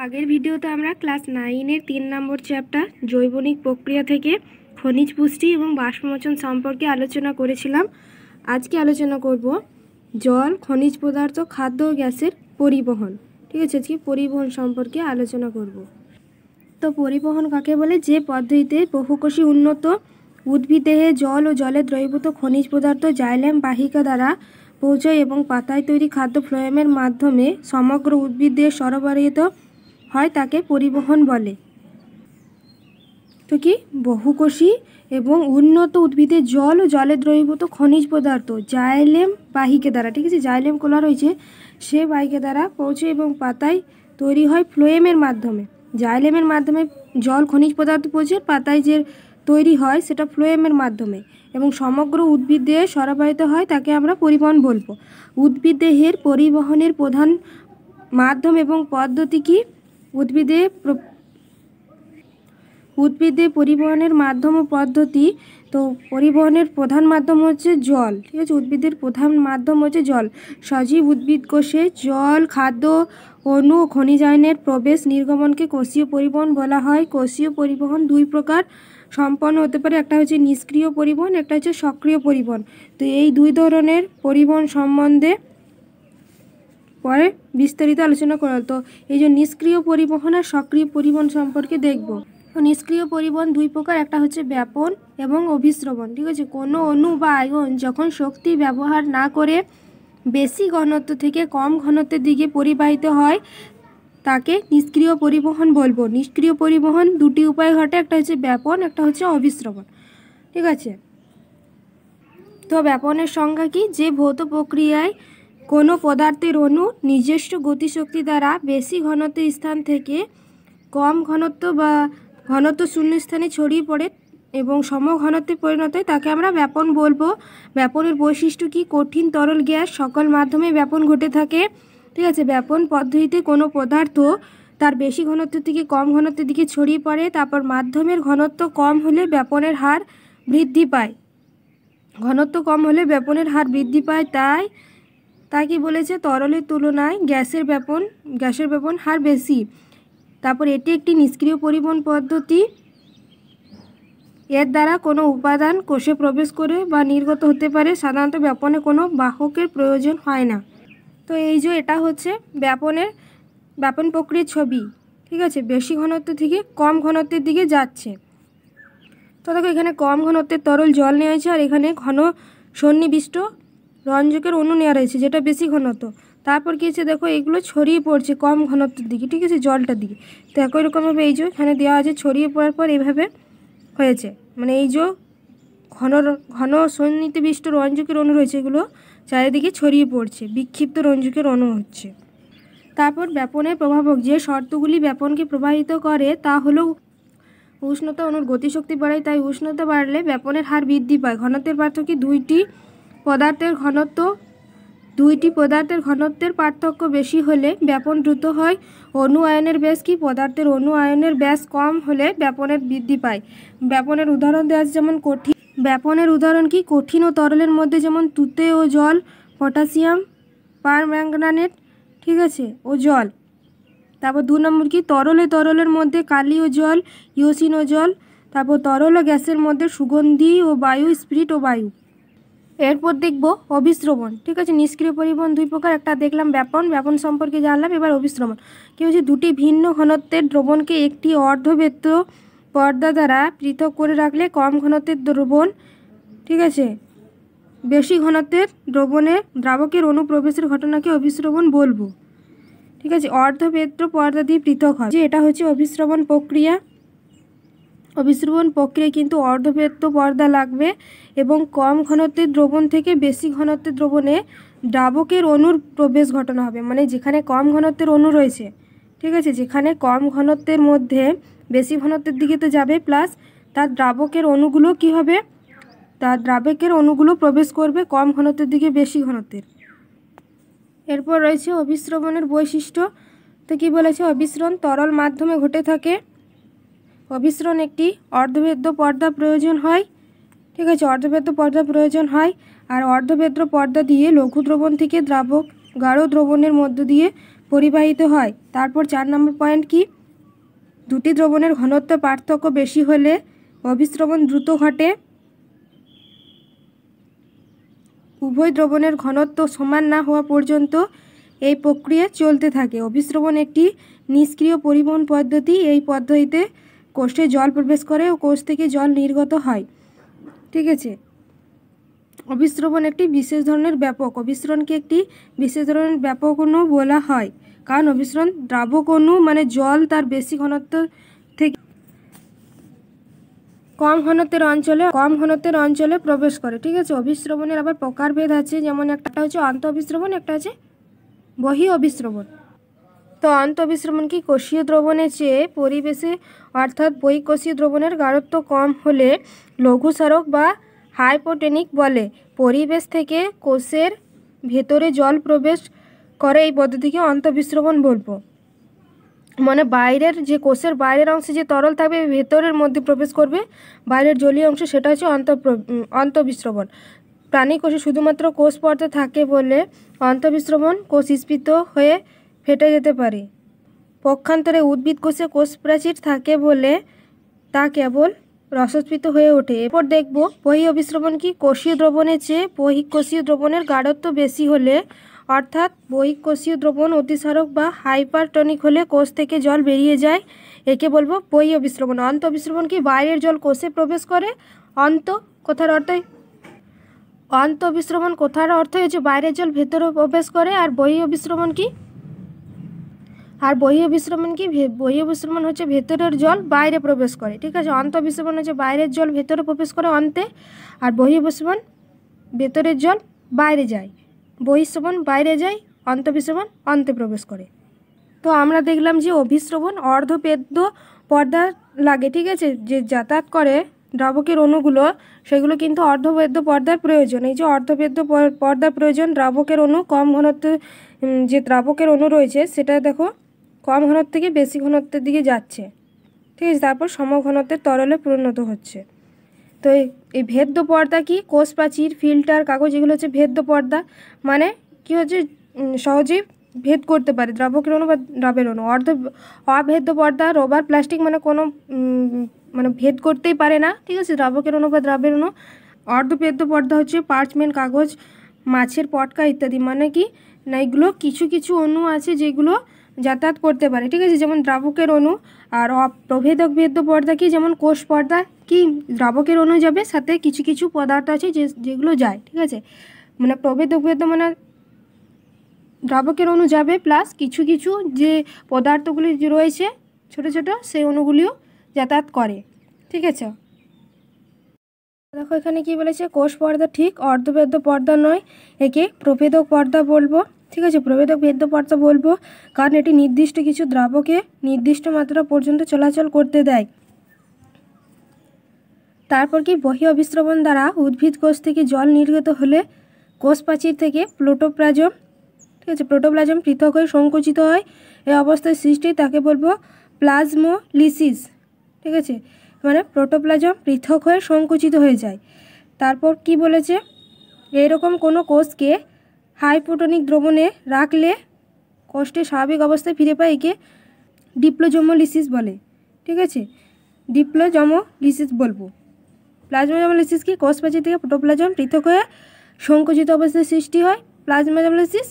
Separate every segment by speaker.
Speaker 1: আগের ভিডিওতে আমরা ক্লাস 9-এর 3 নম্বর চ্যাপ্টার জৈবনিক প্রক্রিয়া থেকে খনিজ পুষ্টি এবং বাষ্পমোচন সম্পর্কে আলোচনা করেছিলাম। আজকে আলোচনা করব জল, খনিজ পদার্থ, খাদ্য ও গ্যাসের পরিবহন। ঠিক আছে, আজকে পরিবহন সম্পর্কে আলোচনা করব। তো পরিবহন কাকে বলে? যে পদ্ধতিতে বহুকোষী উন্নত উদ্ভিদদেহে জল ও জলে দ্রবীভূত খনিজ পদার্থ জাইলেম বাহিকা দ্বারা পৌঁছয় এবং পাতায় তৈরি খাদ্য ফ্লোয়েমের মাধ্যমে সমগ্র উদ্ভিদদেহে সরবরাহিত হয় তাকে পরিবহন বলে। তো কি বহুকোষী এবং উন্নত উদ্ভিদে জল ও জলে দ্রবীভূত খনিজ পদার্থ জাইলেম বাহিকা দ্বারা, ঠিক আছে, জাইলেম খোলা রয়েছে, সে বাহিকা দ্বারা পৌঁছে এবং পাতায় তৈরি হয় ফ্লোয়েমের মাধ্যমে। জাইলেমের মাধ্যমে জল খনিজ পদার্থ পৌঁছে, পাতায় যে তৈরি হয় সেটা ফ্লোয়েমের মাধ্যমে এবং সমগ্র উদ্ভিদদেহে সরবরাহিত হয় তাকে আমরা পরিবহন বলবো। উদ্ভিদদেহের পরিবহনের প্রধান মাধ্যম এবং পদ্ধতি কি? উদ্ভিদে পরিবহনের মাধ্যম ও পদ্ধতি। তো পরিবহনের প্রধান মাধ্যম হচ্ছে জল, ঠিক আছে, উদ্ভিদের প্রধান মাধ্যম হচ্ছে জল। সজীব উদ্ভিদ কোষে জল, খাদ্য, অণু ও খনিজ আয়নের প্রবেশ নির্গমনকে কোষীয় পরিবহন বলা হয়। কোষীয় পরিবহন দুই প্রকার সম্পন্ন হতে পারে, একটা হচ্ছে নিষ্ক্রিয় পরিবহন, একটা হচ্ছে সক্রিয় পরিবহন। তো এই দুই ধরনের পরিবহন সম্বন্ধে পরে বিস্তারিত আলোচনা করা। তো এই যে নিষ্ক্রিয় পরিবহন আর সক্রিয় পরিবহন সম্পর্কে দেখব। তো নিষ্ক্রিয় পরিবহন দুই প্রকার, একটা হচ্ছে ব্যাপন এবং অভিস্রবণ। ঠিক আছে, কোনো অণু বা আয়ন যখন শক্তি ব্যবহার না করে বেশি ঘনত্ব থেকে কম ঘনত্বের দিকে পরিবাহিত হয় তাকে নিষ্ক্রিয় পরিবহন বলবো। নিষ্ক্রিয় পরিবহন দুটি উপায় ঘটে, একটা হচ্ছে ব্যাপন, একটা হচ্ছে অভিস্রবণ। ঠিক আছে, তো ব্যাপনের সংজ্ঞা কি? যে ভৌত প্রক্রিয়ায় কোনো পদার্থের অণু নিজস্ব গতিশক্তি দ্বারা বেশি ঘনত্বের স্থান থেকে কম ঘনত্ব বা ঘনত্ব শূন্য স্থানে ছড়িয়ে পড়ে এবং সমঘনত্বে পরিণত হয় তাকে আমরা ব্যাপন বলবো। ব্যাপনের বৈশিষ্ট্য কি? কঠিন তরল গ্যাস সকল মাধ্যমে ব্যাপন ঘটে থাকে। ঠিক আছে, ব্যাপন পদ্ধতিতে কোনো পদার্থ তার বেশি ঘনত্ব থেকে কম ঘনত্বের দিকে ছড়িয়ে পড়ে, তারপর মাধ্যমের ঘনত্ব কম হলে ব্যাপনের হার বৃদ্ধি পায়। ঘনত্ব কম হলে ব্যাপনের হার বৃদ্ধি পায়, তাই কি বলেছে? তরলের তুলনায় গ্যাসের ব্যাপন হার বেশি। তারপর এটি একটি নিষ্ক্রিয় পরিবহন পদ্ধতি। এর দ্বারা কোনো উপাদান কোষে প্রবেশ করে বা নির্গত হতে পারে। সাধারণত ব্যাপনে কোনো বাহকের প্রয়োজন হয় না। তো এই যে এটা হচ্ছে ব্যাপন প্রক্রিয়ার ছবি। ঠিক আছে, বেশি ঘনত্ব থেকে কম ঘনত্বের দিকে যাচ্ছে। তো দেখো এখানে কম ঘনত্বের তরল জল নেওয়া হয়েছে আর এখানে ঘন সন্নিবিষ্ট রঞ্জকের অণু নেওয়া রয়েছে যেটা বেশি ঘনত্ব। তারপর কী হচ্ছে দেখো, এগুলো ছড়িয়ে পড়ছে কম ঘনত্বের দিকে, ঠিক আছে, জলটার দিকে। তো একই রকমভাবে এই যে এখানে দেওয়া আছে, ছড়িয়ে পড়ার পর এইভাবে হয়েছে, মানে এই যে ঘন সন্নিবিষ্ট রঞ্জকের অণু রয়েছে এগুলো চারিদিকে ছড়িয়ে পড়ছে, বিক্ষিপ্ত রঞ্জকের অণু হচ্ছে। তারপর ব্যাপনের প্রভাবক যে শর্তগুলি ব্যাপনকে প্রভাবিত করে তা হলো উষ্ণতা, অণুর গতিশক্তি বাড়ায়, তাই উষ্ণতা বাড়লে ব্যাপনের হার বৃদ্ধি পায়। ঘনত্বের পার্থক্য দুইটি পদার্থের ঘনত্বের পার্থক্য বেশি হলে ব্যাপন দ্রুত হয়। অণু আয়নের ব্যাস কি? পদার্থের অণু আয়নের ব্যাস কম হলে ব্যাপনের বৃদ্ধি পায়। ব্যাপনের উদাহরণ দেওয়া আছে যেমন কঠিন। ব্যাপনের উদাহরণ কি? কঠিন ও তরলের মধ্যে যেমন তুতে ও জল, পটাশিয়াম পারম্যাঙ্গানেট, ঠিক আছে, ও জল। তারপর 2 নম্বর কি? তরলের মধ্যে কালি ও জল, ইওসিন ও জল। তারপর তরল ও গ্যাসের মধ্যে সুগন্ধি ও বায়ু, স্পিরিট ও বায়ু। এরপর দেখব অভিস্রবণ। ঠিক আছে, নিষ্ক্রিয় পরিবহন দুই প্রকার, একটা দেখলাম ব্যাপন সম্পর্কে জানলাম। এবার অভিস্রবণ কি হচ্ছে? দুটি ভিন্ন ঘনত্বের দ্রবণকে একটি অর্ধবৃত্ত পর্দা দ্বারা পৃথক করে রাখলে কম ঘনত্বের দ্রবণ, ঠিক আছে, বেশি ঘনত্বের দ্রাবকের অনুপ্রবেশের ঘটনাকে অভিস্রবণ বলবো। ঠিক আছে, অর্ধবৃত্ত পর্দা দিয়ে পৃথক হয়, যে এটা হচ্ছে অভিস্রবণ প্রক্রিয়া। অভিস্রবণ প্রক্রিয়ায় কিন্তু অর্ধবৃত্ত পর্দা লাগবে এবং কম ঘনত্বের দ্রবণ থেকে বেশি ঘনত্বের দ্রবণে দ্রাবকের অণুর প্রবেশ ঘটানো হবে। মানে যেখানে কম ঘনত্বের অণু রয়েছে, ঠিক আছে, যেখানে কম ঘনত্বের মধ্যে বেশি ঘনত্বের দিকে তো যাবে, প্লাস তার দ্রাবকের অণুগুলো কি হবে? তার দ্রাবকের অণুগুলো প্রবেশ করবে কম ঘনত্বের দিকে বেশি ঘনত্বের। এরপর রয়েছে অভিস্রবণের বৈশিষ্ট্য। তো কী বলেছে? অভিস্রবণ তরল মাধ্যমে ঘটে থাকে। অভিস্রবণ একটি অর্ধভেদ্য পর্দা প্রয়োজন হয়। ঠিক আছে, অর্ধভেদ্য পর্দা প্রয়োজন হয় আর অর্ধভেদ্য পর্দা দিয়ে লঘু দ্রবণ থেকে দ্রাবক গাঢ় দ্রবণের মধ্য দিয়ে পরিবাহিত হয়। তারপর 4 নম্বর পয়েন্ট কি, দুটি দ্রবণের ঘনত্ব পার্থক্য বেশি হলে অভিস্রবণ দ্রুত ঘটে। উভয় দ্রবণের ঘনত্ব সমান না হওয়া পর্যন্ত এই প্রক্রিয়া চলতে থাকে। অভিস্রবণ একটি নিষ্ক্রিয় পরিবহন পদ্ধতি। এই পদ্ধতিতে কোষে জল প্রবেশ করে ও কোষ থেকে জল নির্গত হয়। ঠিক আছে, অভিস্রবণ একটি বিশেষ ধরনের ব্যাপক, অভিস্রবণকে একটি বিশেষ ধরনের ব্যাপক অণু বলা হয়, কারণ অভিস্রবণ দ্রাবক অণু মানে জল তার বেশি ঘনত্ব থেকে কম ঘনত্বের অঞ্চলে প্রবেশ করে। ঠিক আছে, অভিস্রবণের আবার প্রকারভেদ আছে, যেমন একটা হচ্ছে অন্ত অভিস্রবণ, একটা আছে বহি অভিস্রবণ। তো অন্ত অভিস্রবণ কি, কোষীয় দ্রবণের চেয়ে পরিবেশে অর্থাৎ বহিঃকোষীয় দ্রবণের গাঢ়ত্ব কম হলে লঘু স্মারক বা হাইপোটেনিক বলে। পরিবেশ থেকে কোষের ভেতরে জল প্রবেশ করে, এই পদ্ধতিকে অন্ত অভিস্রবণ বলবো। মানে বাইরের যে কোষের বাইরের অংশে যে তরল থাকবে ভেতরের মধ্যে প্রবেশ করবে, বাইরের জলীয় অংশ, সেটা হচ্ছে অন্তঃবিস্রবণ। প্রাণী কোষে শুধুমাত্র কোষ পর্দা থাকে বলে অন্তঃবিস্রবণ কোষ স্ফীত হয়ে ফেটে যেতে পারে। পক্ষান্তরে উদ্ভিদ কোষে কোষ প্রাচীর থাকে বলে তা কেবল রসস্ফীত হয়ে ওঠে। এরপর দেখব বহি অভিস্রবণ কি, কোষীয় দ্রবণের চেয়ে বহিঃকোষীয় দ্রবণের গাঢ়ত্ব বেশি হলে অর্থাৎ বহিঃকোষীয় দ্রবণ অতিস্মারক বা হাইপারটনিক হলে কোষ থেকে জল বেরিয়ে যায়, একে বলবো বহি অভিস্রবণ। অন্ত অভিস্রবণ কি, বাইরের জল কোষে প্রবেশ করে। কথার অর্থ অন্ত অভিস্রবণ কথার অর্থ হচ্ছে বাইরের জল ভেতরে প্রবেশ করে। আর বহি অভিস্রবণ কি, বহি অভিস্রবণ হচ্ছে ভেতরের জল বাইরে প্রবেশ করে। ঠিক আছে, অন্ত অভিস্রবণ হচ্ছে বাইরের জল ভেতরে প্রবেশ করে অন্তে, আর বহি অভিস্রবণ ভেতরের জল বাইরে যায়, বহিঃশ্রবণ বাইরে যায়, অন্ত অভিস্রবণ অন্তে প্রবেশ করে। তো আমরা দেখলাম যে অভিস্রবণ অর্ধবেদ্য পর্দা লাগে। ঠিক আছে, যে যাতায়াত করে দ্রাবকের অণুগুলো, সেগুলো কিন্তু অর্ধবেদ্য পর্দার প্রয়োজন। এই যে অর্ধবেদ্য পর্দার প্রয়োজন, দ্রাবকের অণু কম ঘনত্ব, যে দ্রাবকের অণু রয়েছে সেটা দেখো কম ঘনত্ব থেকে বেশি ঘনত্বের দিকে যাচ্ছে। ঠিক আছে, তারপর সমঘনত্বের তরলে পরিণত হচ্ছে। তো এই ভেদ্য পর্দা কি, কোষ প্রাচীর, ফিল্টার, কাগজ, এগুলো হচ্ছে ভেদ্য পর্দা। মানে কি হচ্ছে, সহজেই ভেদ করতে পারে দ্রাবকের অণু বা দ্রাবের অণু। অভেদ্য পর্দা রবার, প্লাস্টিক মানে কোনো মানে ভেদ করতেই পারে না। ঠিক আছে, দ্রাবকের অণু বা দ্রাবের অণু। অর্ধভেদ্য পর্দা হচ্ছে পার্চমেন্ট, কাগজ, মাছের পটকা ইত্যাদি। মানে কি না, এগুলো কিছু কিছু অণু আছে যেগুলো যাতায়াত করতে পারে। ঠিক আছে, যেমন দ্রাবকের অণু। আর প্রভেদক ভেদ্য পর্দা কি, যেমন কোষ পর্দা কি, দ্রাবকের অণু যাবে, সাথে কিছু কিছু পদার্থ আছে যেগুলো যায়। ঠিক আছে, মানে প্রভেদক ভেদ্য মানে দ্রাবকের অণু যাবে প্লাস কিছু কিছু যে পদার্থগুলি যে রয়েছে ছোট ছোট, সেই অণুগুলিও যাতায়াত করে। ঠিক আছে, দেখো এখানে কি বলেছে, কোষ পর্দা ঠিক অর্ধভেদ্য পর্দা নয়, একে প্রভেদক পর্দা বলবো। ঠিক আছে, প্রভেদক ভেদ্য পর্দা বলবো কারণ এটি নির্দিষ্ট কিছু দ্রাবকে নির্দিষ্ট মাত্রা পর্যন্ত চলাচল করতে দেয়। তারপর কি, বহি অভিস্রবণ দ্বারা উদ্ভিদ কোষ থেকে জল নির্গত হলে কোষ প্রাচীর থেকে প্রোটোপ্লাজম, ঠিক আছে, প্রোটোপ্লাজম পৃথক হয়ে সংকুচিত হয়। এই অবস্থায় সৃষ্টি, তাকে বলবো প্লাজমোলিসিস। ঠিক আছে, মানে প্রোটোপ্লাজম পৃথক হয়ে সংকুচিত হয়ে যায়। তারপর কি বলেছে, এইরকম কোনো কোষকে হাইপোটনিক দ্রবণে রাখলে কোষটি স্বাভাবিক অবস্থায় ফিরে পায়, একে ডিপ্লোজোমোলিসিস বলে। ঠিক আছে, ডিপ্লোজোমোলিসিস বলবো। প্লাজমোজোমোলিসিস কি, কোষ প্রাচীর থেকে প্রোটোপ্লাজম পৃথক হয়ে সংকুচিত অবস্থায় সৃষ্টি হয়, প্লাজমোজোমোলিসিস।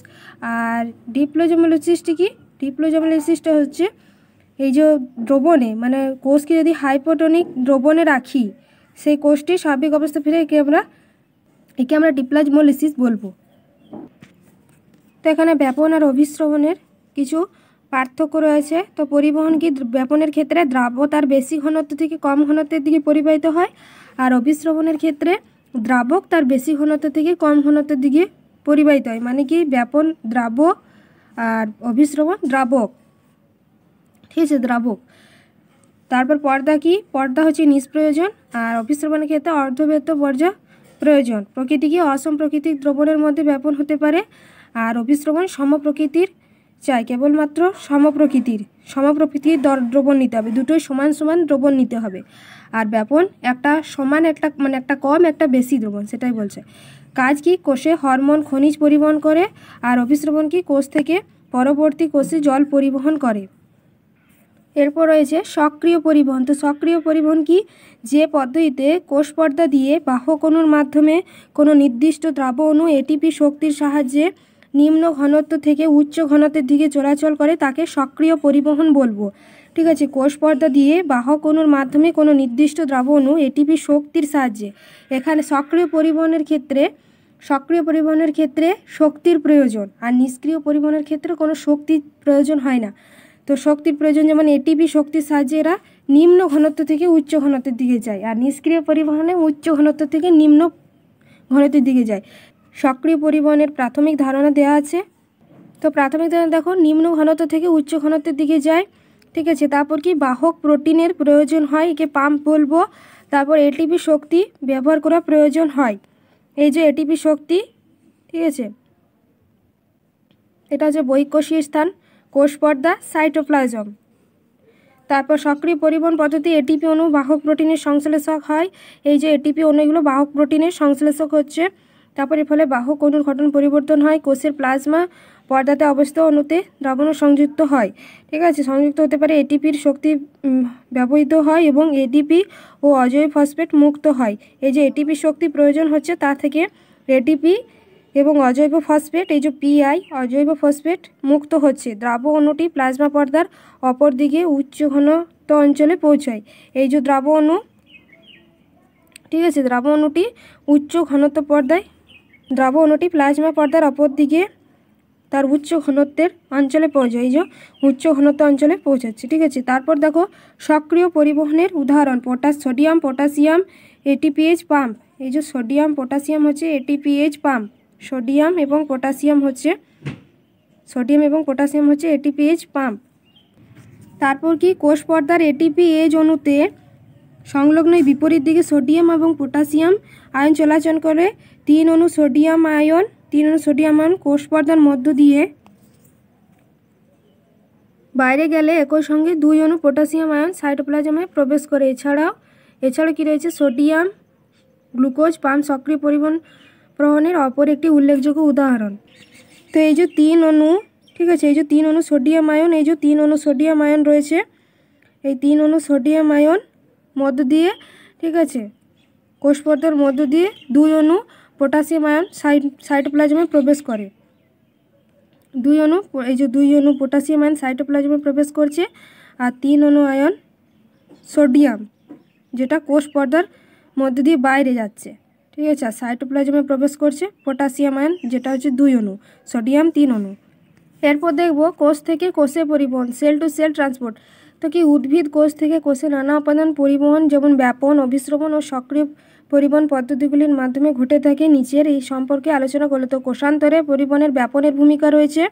Speaker 1: আর ডিপ্লোজোমোলিসিসটি কি, ডিপ্লোজোমোলিসিসটা হচ্ছে এই যে দ্রবণে, মানে কোষকে যদি হাইপোটনিক দ্রবণে রাখি, সেই কোষটি স্বাভাবিক অবস্থা ফিরে একে আমরা ডিপ্লাজমোলিসিস বলবো। তো এখানে ব্যাপন আর অভিস্রবণের কিছু পার্থক্য রয়েছে। তো পরিবহন কি, ব্যাপনের ক্ষেত্রে দ্রাব্য তার বেশি ঘনত্ব থেকে কম ঘনত্বের দিকে পরিবাহিত হয়, আর অভিস্রবণের ক্ষেত্রে দ্রাবক তার বেশি ঘনত্ব থেকে কম ঘনত্বের দিকে পরিবাহিত হয়। মানে কি, ব্যাপন দ্রাব্য আর অভিস্রবণ দ্রাবক। ঠিক আছে, দ্রাবক। তারপর পর্দা কি, পর্দা হচ্ছে নিষ্প্রয়োজন, আর অভিস্রবণের ক্ষেত্রে অর্ধবেদ্য পর্দা প্রয়োজন। প্রকৃতি কি, অসম প্রকৃতির দ্রবণের মধ্যে ব্যাপন হতে পারে, আর অভিস্রবণ সমপ্রকৃতির চাই, কেবলমাত্র সমপ্রকৃতির দ্রবণ নিতে হবে, দুটোই সমান সমান দ্রবণ নিতে হবে। আর ব্যাপন একটা সমান, একটা মানে একটা কম একটা বেশি দ্রবণ, সেটাই বলছে। কাজ কি, কোষে হরমোন খনিজ পরিবহন করে, আর অভিস্রবণ কি, কোষ থেকে পরবর্তী কোষে জল পরিবহন করে। এরপর রয়েছে সক্রিয় পরিবহন। তো সক্রিয় পরিবহন কি? যে পদ্ধতিতে কোষ পর্দা দিয়ে বাহক অণুর মাধ্যমে কোনো নির্দিষ্ট দ্রাব অণু এটিপি শক্তির সাহায্যে নিম্ন ঘনত্ব থেকে উচ্চ ঘনত্বের দিকে চলাচল করে তাকে সক্রিয় পরিবহন বলবো। ঠিক আছে, কোষ পর্দা দিয়ে বাহক অণুর মাধ্যমে কোনো নির্দিষ্ট দ্রাব অণু এটিপি শক্তির সাহায্যে। এখানে সক্রিয় পরিবহনের ক্ষেত্রে শক্তির প্রয়োজন, আর নিষ্ক্রিয় পরিবহনের ক্ষেত্রে কোনো শক্তির প্রয়োজন হয় না। তো শক্তির প্রয়োজন, যেমন এটিপি শক্তির সাহায্যে এরা নিম্ন ঘনত্ব থেকে উচ্চ ঘনত্বের দিকে যায়, আর নিষ্ক্রিয় পরিবহনে উচ্চ ঘনত্ব থেকে নিম্ন ঘনত্বের দিকে যায়। সক্রিয় পরিবহনের প্রাথমিক ধারণা দেওয়া আছে। তো প্রাথমিক ধারণা দেখো, নিম্ন ঘনত্ব থেকে উচ্চ ঘনত্বের দিকে যায়। ঠিক আছে, তারপর কি বাহক প্রোটিনের প্রয়োজন হয়, একে পাম্প বলবো। তারপর এটিপি শক্তি ব্যবহার করা প্রয়োজন হয়। এই যে এটিপি শক্তি, ঠিক আছে, এটা হচ্ছে বহিঃকোষীয় স্থান, কোষ পর্দা, সাইটোপ্লাজম। তারপর সক্রিয় পরিবহন পদ্ধতি এটিপি অণু বাহক প্রোটিনের সংশ্লেষক হয়। এই যে এটিপি অণুগুলো বাহক প্রোটিনের সংশ্লেষক হচ্ছে। তারপর এর ফলে বাহক অণুর গঠন পরিবর্তন হয়। কোষের প্লাজমা পর্দাতে অবস্থিত অণুতে দ্রাবণ সংযুক্ত হয়। ঠিক আছে, সংযুক্ত হতে পারে, এটিপির শক্তি ব্যবহৃত হয় এবং এটিপি ও অজৈব ফসফেট মুক্ত হয়। এই যে এটিপি শক্তি প্রয়োজন হচ্ছে, তা থেকে এটিপি এবং অজৈব ফসফেট, এই যে পিআই অজৈব ফসফেট মুক্ত হচ্ছে। দ্রাব অণুটি প্লাজমা পর্দার অপর দিকে উচ্চ ঘনত্ব অঞ্চলে পৌঁছায়। এই যে দ্রাব অণু, ঠিক আছে, দ্রাব অণুটি উচ্চ ঘনত্ব পর্দায়, দ্রাব অণুটি প্লাজমা পর্দার অপর দিকে তার উচ্চ ঘনত্বের অঞ্চলে পৌঁছায়। এই যে উচ্চ ঘনত্ব অঞ্চলে পৌঁছাচ্ছে। ঠিক আছে, তারপর দেখো সক্রিয় পরিবহনের উদাহরণ সোডিয়াম পটাশিয়াম এটিপিএইচ পাম্প। এই যে সোডিয়াম পটাশিয়াম হচ্ছে এটিপিএইচ পাম্প। সোডিয়াম এবং পটাশিয়াম হচ্ছে এটিপিএইচ পাম্প। তারপর কি কোষ পর্দার এটিপিএইচ অণুতে সংলগ্ন বিপরীত দিকে সোডিয়াম এবং পটাশিয়াম আয়ন চলাচল করে। 3 অণু সোডিয়াম আয়ন কোষ পর্দার মধ্য দিয়ে বাইরে গেলে একই সঙ্গে 2 অণু পটাশিয়াম আয়ন সাইটোপ্লাজমে প্রবেশ করে। এছাড়াও কি রয়েছে, সোডিয়াম গ্লুকোজ পাম্প সক্রিয় পরিবহনের অপর একটি উল্লেখযোগ্য উদাহরণ। তো এই যে 3 অণু, ঠিক আছে, এই যে 3 অণু সোডিয়াম আয়ন, এই যে 3 অণু সোডিয়াম আয়ন রয়েছে, এই 3 অণু সোডিয়াম আয়ন মধ্য দিয়ে, ঠিক আছে, কোষ পর্দার মধ্য দিয়ে 2 অণু পটাশিয়াম আয়ন সাইটোপ্লাজমে প্রবেশ করে। 2 অণু, এই যে 2 অণু পটাশিয়াম আয়ন সাইটোপ্লাজমে প্রবেশ করছে, আর 3 অণু আয়ন সোডিয়াম যেটা কোষ পর্দার মধ্য দিয়ে বাইরে যাচ্ছে। ঠিক আছে, আর সাইটোপ্লাজমে প্রবেশ করছে পটাশিয়াম আয়ন যেটা হচ্ছে 2 অণু, সোডিয়াম 3 অণু। এরপর দেখব কোষ থেকে কোষে পরিবহন, সেল টু সেল ট্রান্সপোর্ট। তো কি উদ্ভিদ কোষ থেকে কোষে নানা উপাদান পরিবহন, যেমন ব্যাপন, অভিস্রবণ ও সক্রিয় পরিবহন পদ্ধতিগুলির মাধ্যমে ঘটে থাকে। নিচের এই সম্পর্কে আলোচনা করলো। তো কোষান্তরে পরিবহনের ব্যাপনের ভূমিকা রয়েছে,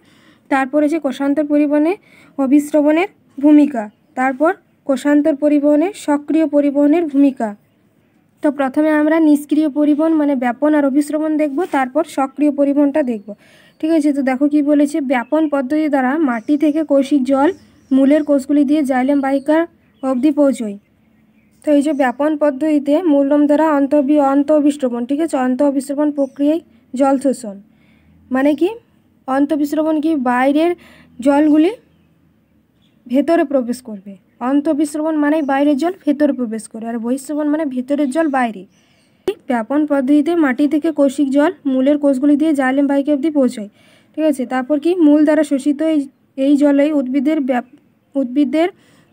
Speaker 1: তারপর হচ্ছে কোষান্তর পরিবহনে অভিস্রবণের ভূমিকা, তারপর কোষান্তর পরিবহনে সক্রিয় পরিবহনের ভূমিকা। তো প্রথমে আমরা নিষ্ক্রিয় পরিবহন মানে ব্যাপন আর অভিস্রবণ দেখব, তারপর সক্রিয় পরিবহনটা দেখব। ঠিক আছে, তো দেখো কি বলেছে, ব্যাপন পদ্ধতি দ্বারা মাটি থেকে কৌশিক জল মূলের কোষগুলি দিয়ে জাইলেম বাহিকা অবধি পৌঁছয়। তো এই যে ব্যাপন পদ্ধতিতে মূলরম দ্বারা অন্ত অভিস্রবণ, ঠিক আছে, অন্ত অভিস্রবণ প্রক্রিয়ায় জল শোষণ মানে কি, অন্ত অভিস্রবণ কি, বাইরের জলগুলি ভেতরে প্রবেশ করবে। অন্ত অভিস্রবণ মানে বাইরের জল ভেতরে প্রবেশ করে, আর বহিঃস্রবণ মানে ভেতরের জল বাইরে। ব্যাপন পদ্ধতিতে মাটি থেকে কৌশিক জল মূলের কোষগুলি দিয়ে জাইলেম বাহিকা অবধি পৌঁছয়। ঠিক আছে, তারপর কি, মূল দ্বারা শোষিত এই জলেই উদ্ভিদের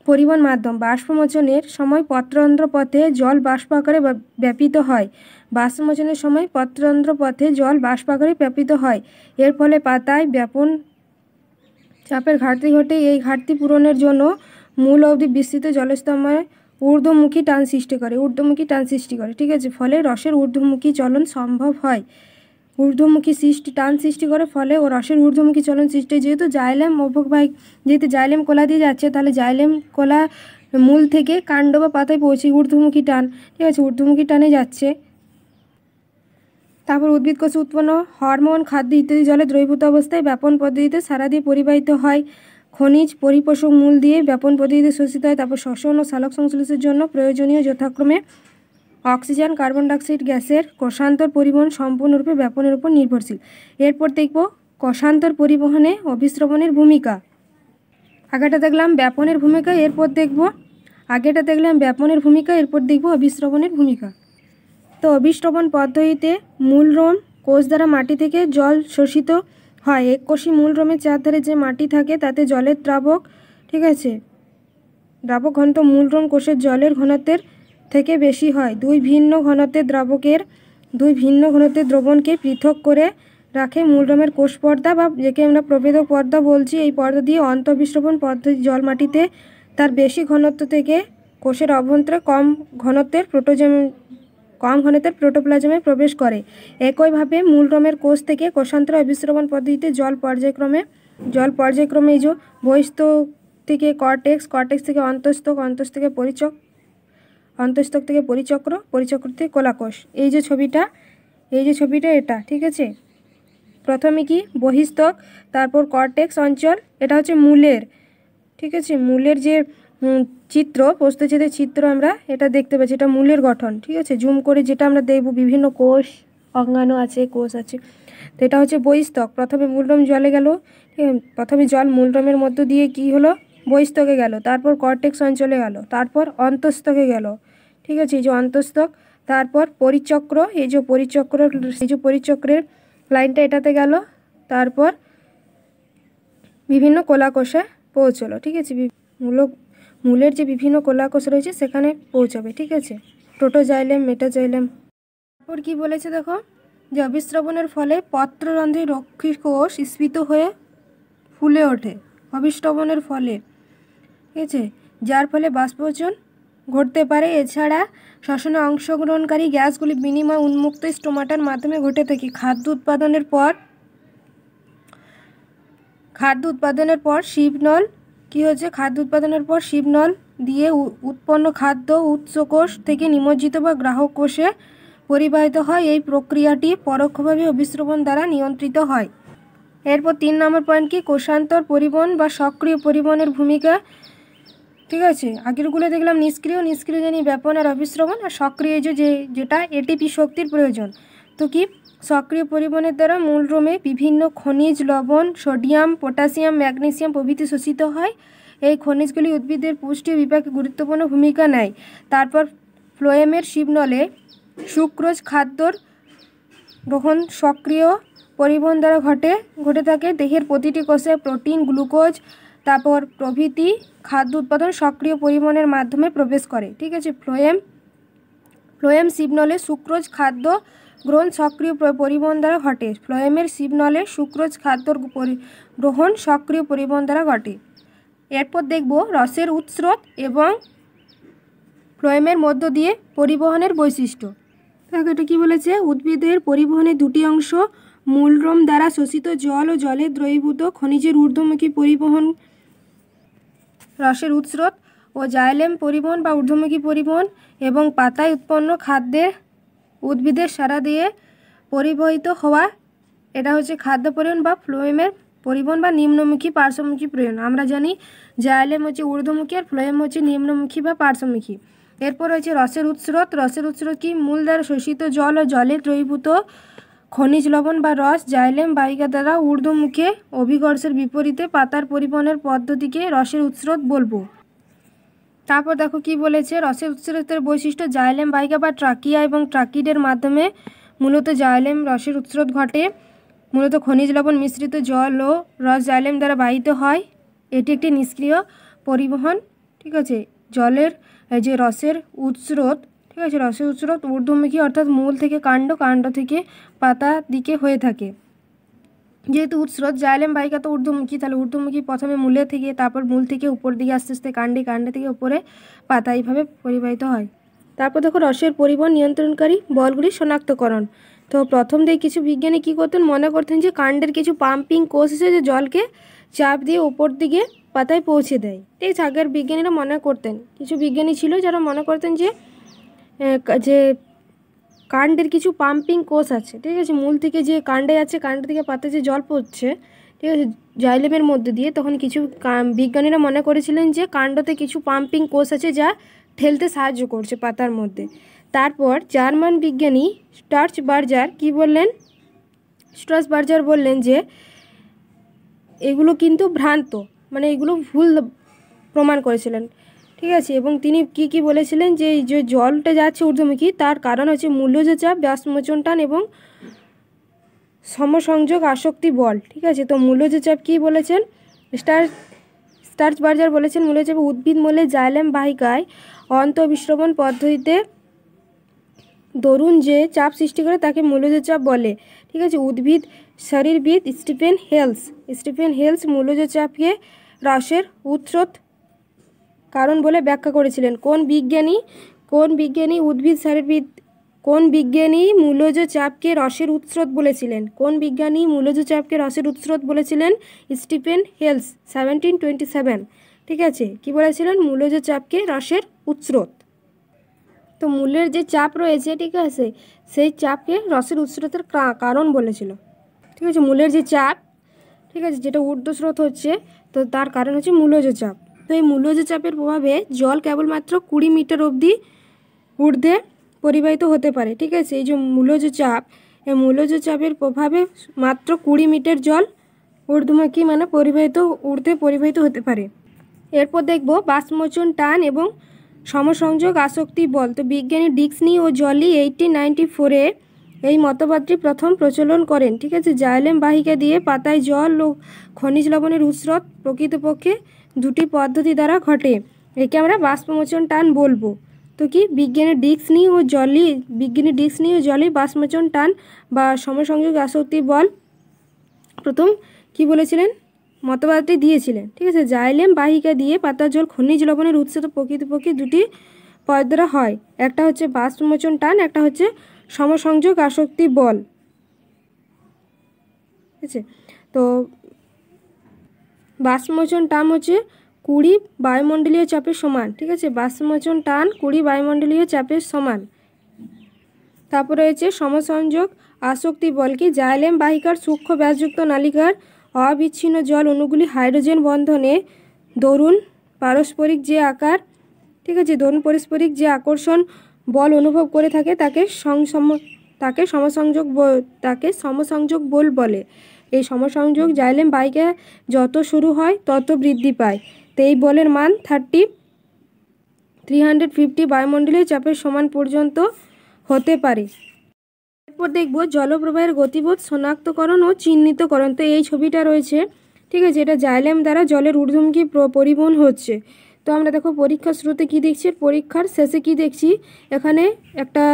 Speaker 1: পরিবহন মাধ্যম। বাষ্পমোচনের সময় পত্ররন্ধ্র পথে জল বাষ্প আকারে ব্যাপিত হয়। বাষ্পমোচনের সময় পত্ররন্ধ্র পথে জল বাষ্প আকারে ব্যাপিত হয়। এর ফলে পাতায় ব্যাপন চাপের ঘাটতি ঘটে। এই ঘাটতি পূরণের জন্য মূল অবধি বিস্তৃত জলস্তম্ভে ঊর্ধ্বমুখী টান সৃষ্টি করে। ঠিক আছে, ফলে রসের ঊর্ধ্বমুখী চলন সম্ভব হয়। টান সৃষ্টি করে, ফলে ও রসের ঊর্ধ্বমুখী চলন সৃষ্টি। যেহেতু জাইলেম কোলা দিয়ে যাচ্ছে, তাহলে জাইলেম কোলা মূল থেকে কাণ্ড বা পাতায় পৌঁছে ঊর্ধ্বমুখী টান, ঠিক আছে, ঊর্ধ্বমুখী টানে যাচ্ছে। তারপর উদ্ভিদ কোষে উৎপন্ন হরমোন, খাদ্য ইত্যাদি জলে দ্রবীভূত অবস্থায় ব্যাপন পদ্ধতিতে সারা দিয়ে পরিবাহিত হয়। খনিজ পরিপোষক মূল দিয়ে ব্যাপন পদ্ধতিতে শোষিত হয়। তারপর শ্বসন ও সালোক সংশ্লেষের জন্য প্রয়োজনীয় যথাক্রমে অক্সিজেন, কার্বন ডাইঅক্সাইড গ্যাসের কোষান্তর পরিবহন সম্পূর্ণরূপে ব্যাপনের উপর নির্ভরশীল। এরপর দেখব কোষান্তর পরিবহনে অভিস্রবণের ভূমিকা। আগেটা দেখলাম ব্যাপনের ভূমিকা, এরপর দেখব অভিস্রবণের ভূমিকা। তো অভিস্রবণ পদ্ধতিতে মূলরোম কোষ দ্বারা মাটি থেকে জল শোষিত হয়। এককোষী মূলরোমের চারধারে যে মাটি থাকে তাতে জলের দ্রাবক, ঠিক আছে, দ্রাবক ঘনত্ব মূলরোম কোষের জলের ঘনত্বের থেকে বেশি হয়। দুই ভিন্ন ঘনত্বের দ্রবণকে পৃথক করে রাখে মূলরোমের কোষ পর্দা, বা যেকে আমরা প্রবেদক পর্দা বলছি। এই পর্দা দিয়ে অন্তঃবিস্রবণ পদ্ধতি জল মাটিতে তার বেশি ঘনত্ব থেকে কোষের অভ্যন্তরে কম ঘনত্বের প্রোটোপ্লাজমে প্রবেশ করে। একইভাবে মূলরোমের কোষ থেকে কোষান্তর অভিস্রবণ পদ্ধতিতে জল পর্যায়ক্রমে এই যে বহিঃস্থক থেকে কর্টেক্স থেকে অন্তঃস্থক থেকে পরিচক্র থেকে কোলাকোষ। এই যে ছবিটা এটা, ঠিক আছে। প্রথমে কি বহিঃস্থক, তারপর কর্টেক্স অঞ্চল, এটা হচ্ছে মূলের, ঠিক আছে, মূলের যে চিত্র, প্রস্থচ্ছেদের চিত্র আমরা এটা দেখতে পাচ্ছি, এটা মূলের গঠন, ঠিক আছে। জুম করে যেটা আমরা দেখব বিভিন্ন কোষ অঙ্গাণু আছে, কোষ আছে। তো এটা হচ্ছে বহিঃস্থক। প্রথমে মূলরোম জলে গেল, প্রথমে জল মূলরোমের মধ্য দিয়ে কি হলো, বহিঃস্থকে গেল, তারপর কর্টেক্স অঞ্চলে গেল, তারপর অন্তঃস্থকে গেল, ঠিক আছে, এই যে অন্তঃস্থক, তারপর পরিচক্র, এই যে পরিচক্রের লাইনটা এটাতে গেল, তারপর বিভিন্ন কোলাকোষে পৌঁছলো, ঠিক আছে। মূলের যে বিভিন্ন কোলাকোষ রয়েছে সেখানে পৌঁছাবে, ঠিক আছে, প্রোটোজাইলেম, মেটাজাইলেম। তারপর কি বলেছে দেখো, যে অভিস্রবণের ফলে পত্ররন্ধ্রে রক্ষী কোষ স্ফীত হয়ে ফুলে ওঠে অভিস্রবণের ফলে, ঠিক আছে, যার ফলে বাষ্পোচন ঘটতে পারে। এছাড়া শ্বসনে অংশগ্রহণকারী গ্যাসগুলি বিনিময় উন্মুক্ত স্টোমাটার মাধ্যমে ঘটে থাকে। খাদ্য উৎপাদনের পর শিবনল দিয়ে উৎপন্ন খাদ্য উৎসকোষ থেকে নিমজ্জিত বা গ্রাহক কোষে পরিবাহিত হয়। এই প্রক্রিয়াটি পরোক্ষভাবে অভিস্রবণ দ্বারা নিয়ন্ত্রিত হয়। এরপর 3 নম্বর পয়েন্ট কি, কোষান্তর পরিবহন বা সক্রিয় পরিবহনের ভূমিকা, ঠিক আছে। আগেরগুলো দেখলাম নিষ্ক্রিয় জানি ব্যাপন আর অভিস্রবণ, আর সক্রিয় যেটা এটিপি শক্তির প্রয়োজন। তো কি, সক্রিয় পরিবহনের দ্বারা মূলরোমে বিভিন্ন খনিজ, লবণ, সোডিয়াম, পটাশিয়াম, ম্যাগনেসিয়াম প্রভৃতি শোষিত হয়। এই খনিজগুলি উদ্ভিদের পুষ্টি ও বিপাকে গুরুত্বপূর্ণ ভূমিকা নেয়। তারপর ফ্লোয়েমের শিবনলে সুক্রোজ খাদ্যর গ্রহণ সক্রিয় পরিবহন দ্বারা ঘটে থাকে। দেহের প্রতিটি কোষে প্রোটিন, গ্লুকোজ, তারপর প্রভৃতি খাদ্য উৎপাদন সক্রিয় পরিবহনের মাধ্যমে প্রবেশ করে, ঠিক আছে। ফ্লোয়েম শিবনলে সুক্রোজ খাদ্য গ্রহণ সক্রিয় পরিবহন দ্বারা ঘটে। ফ্লোয়েমের শিবনলে সুক্রোজ খাদ্য গ্রহণ সক্রিয় পরিবহন দ্বারা ঘটে। এরপর দেখব রসের উৎস্রোত এবং ফ্লোয়েমের মধ্য দিয়ে পরিবহনের বৈশিষ্ট্য। এটা কি বলেছে, উদ্ভিদের পরিবহনের দুটি অংশ, মূলরোম দ্বারা শোষিত জল ও জলের দ্রবীভূত খনিজের ঊর্ধ্বমুখী পরিবহন রসের উৎস্রোত, ও জাইলেম পরিবহন বা ঊর্ধ্বমুখী পরিবহন, এবং পাতায় উৎপন্ন খাদ্যের উদ্ভিদের সারা দিয়ে পরিবহিত হওয়া, এটা হচ্ছে খাদ্য পরিবহন বা ফ্লোয়েমের পরিবহন বা নিম্নমুখী পার্শ্বমুখী পরিবহন। আমরা জানি জাইলেম হচ্ছে ঊর্ধ্বমুখী আর ফ্লোয়েম হচ্ছে নিম্নমুখী বা পার্শ্বমুখী। এরপর হচ্ছে রসের উৎস্রোত কি, মূল দ্বারা শোষিত জল ও জলের দ্রবীভূত খনিজ লবণ বা রস জাইলেম বাহিকা দ্বারা ঊর্ধ্বমুখে অভিকর্ষের বিপরীতে পাতার পরিবহনের পদ্ধতিকে রসের উৎস্রোত বলবো। তারপর দেখো কি বলেছে, রসের উৎস্রোতের বৈশিষ্ট্য, জাইলেম বাহিকা বা ট্রাকিয়া এবং ট্রাকিডের মাধ্যমে মূলত জাইলেম রসের উৎস্রোত ঘটে। মূলত খনিজ লবণ মিশ্রিত জল ও রস জাইলেম দ্বারা বাহিত হয়। এটি একটি নিষ্ক্রিয় পরিবহন, ঠিক আছে। জলের যে রসের উৎস্রোত, ঠিক আছে, রসের উৎস্রোত ঊর্ধ্বমুখী অর্থাৎ মূল থেকে কাণ্ড থেকে পাতা দিকে হয়ে থাকে। যেহেতু উৎস্রোত, জাইলেম বাহিকা তো ঊর্ধ্বমুখী, তাহলে ঊর্ধ্বমুখী প্রথমে মূলে থেকে, তারপর মূল থেকে উপর দিকে আস্তে আস্তে কাণ্ডে থেকে উপরে পাতা, এইভাবে পরিবাহিত হয়। তারপর দেখো রসের পরিবহন নিয়ন্ত্রণকারী বলগুলি শনাক্তকরণ। তো প্রথম দিকে কিছু বিজ্ঞানী কী করতেন, মনে করতেন যে কাণ্ডের কিছু পাম্পিং কোষ এসে যে জলকে চাপ দিয়ে উপর দিকে পাতায় পৌঁছে দেয়, ঠিক আছে। আগের বিজ্ঞানীরা মনে করতেন, কিছু বিজ্ঞানী ছিল যারা মনে করতেন যে কাণ্ডের কিছু পাম্পিং কোষ আছে, ঠিক আছে। মূল থেকে যে কাণ্ডে যাচ্ছে, কাণ্ড থেকে পাতায় যে জল পড়ছে, ঠিক আছে, জাইলেমের মধ্যে দিয়ে, তখন কিছু বিজ্ঞানীরা মনে করেছিলেন যে কাণ্ডতে কিছু পাম্পিং কোষ আছে যা ঠেলতে সাহায্য করছে পাতার মধ্যে। তারপর জার্মান বিজ্ঞানী স্ট্রাসবার্জার বললেন যে এগুলো কিন্তু ভ্রান্ত, মানে এগুলো ভুল প্রমাণ করেছিলেন। ঠিক আছে, এবং তিনি কি বলেছিলেন যে এই যে জলটা যাচ্ছে ঊর্ধ্বমুখী তার কারণ হচ্ছে মূল্যজ চাপ, বাষ্পমোচন টান এবং সমসংযোগ আসক্তি বল। ঠিক আছে, তো মূল্যজ চাপ কী বলেছেন? স্টার্চবার্জার বলেছেন মূল্যজ চাপ উদ্ভিদ মূলে জাইলেম বাহিকায় অন্তঃবিশ্রবণ পদ্ধতিতে দরুন যে চাপ সৃষ্টি করে তাকে মূল্যজ চাপ বলে। ঠিক আছে, উদ্ভিদ শরীরবিদ স্টিফেন হেলস মূল্যজ চাপকে হ্রাসের উৎস কারণ বলে ব্যাখ্যা করেছিলেন। কোন বিজ্ঞানী উদ্ভিদ শারীরবিদ কোন বিজ্ঞানী মূলজ চাপকে রসের উৎস্রোত বলেছিলেন? কোন বিজ্ঞানী মূলজ চাপকে রসের উৎস্রোত বলেছিলেন? Stephen Hales 1727। ঠিক আছে, কি বলেছিলেন? মূলজ চাপকে রসের উৎস্রোত। তো মূলের যে চাপ রয়েছে, ঠিক আছে, সেই চাপকে রসের উৎস্রোতের কারণ বলেছিল। ঠিক আছে, মূলের যে চাপ, ঠিক আছে, যেটা ঊর্ধ্বস্রোত হচ্ছে, তো তার কারণ হচ্ছে মূলজ চাপ। তো এই মূলজ চাপের প্রভাবে জল কেবলমাত্র 20 মিটার অবধি ঊর্ধ্বে পরিবাহিত হতে পারে। ঠিক আছে, এই যে মূলজ চাপ, এই মূলজ চাপের প্রভাবে মাত্র 20 মিটার জল ঊর্ধ্বমুখী মানে ঊর্ধ্বে পরিবাহিত হতে পারে। এরপর দেখব বাষ্পমোচন টান এবং সমসংযোগ আসক্তি বল। তো বিজ্ঞানী ডিক্সনি ও জলি 1894-এ এই মতবাদটি প্রথম প্রচলন করেন। ঠিক আছে, জাইলেম বাহিকা দিয়ে পাতায় জল ও খনিজ লবণের উৎস্রোত প্রকৃতপক্ষে দুটি পদ্ধতি দ্বারা ঘটে। একে আমরা বাষ্পমোচন টান বলবো। তো কি বিজ্ঞানী ডিক্সনি ও জলি বাষ্পমোচন টান বা সমসংযোগ আসক্তি বল প্রথম কি বলেছিলেন? মতবাদটি দিয়েছিলেন। ঠিক আছে, জাইলেম বাহিকা দিয়ে পাতার জল খনিজ লবণের উৎসের প্রকৃতপক্ষে দুটি পদ দ্বারা হয়। একটা হচ্ছে বাষ্পমোচন টান, একটা হচ্ছে সমসংযোগ আসক্তি বল। ঠিক আছে, তো বাষ্পমোচন টান হচ্ছে 20 বায়ুমণ্ডলীয় চাপের সমান। ঠিক আছে, বাষ্পমোচন টান 20 বায়ুমণ্ডলীয় চাপের সমান। তারপরে রয়েছে সমসংযোগ আসক্তি বল। কি জাইলেম বাহিকার সূক্ষ্ম ব্যাসযুক্ত নালিকার অবিচ্ছিন্ন জল অণুগুলি হাইড্রোজেন বন্ধনে দরুন পারস্পরিক যে আকর্ষণ বল অনুভব করে থাকে তাকে সমসংযোগ বল বলে। এই সমসংযোগ জাইলেম বাহিকা যত শুরু হয় তত বৃদ্ধি পায়। তো এই বলের মান 350 বায়ুমণ্ডলীয় চাপের সমান পর্যন্ত হতে পারে। এরপর দেখব জলপ্রবাহের গতিপথ শনাক্তকরণ ও চিহ্নিতকরণ। তো এই ছবিটা রয়েছে, ঠিক আছে, এটা জাইলেম দ্বারা জলের ঊর্ধ্বমুখী পরিবহন হচ্ছে। তো আমরা দেখো পরীক্ষার শুরুতে কি দেখছি, পরীক্ষার শেষে কি দেখছি, এখানে একটা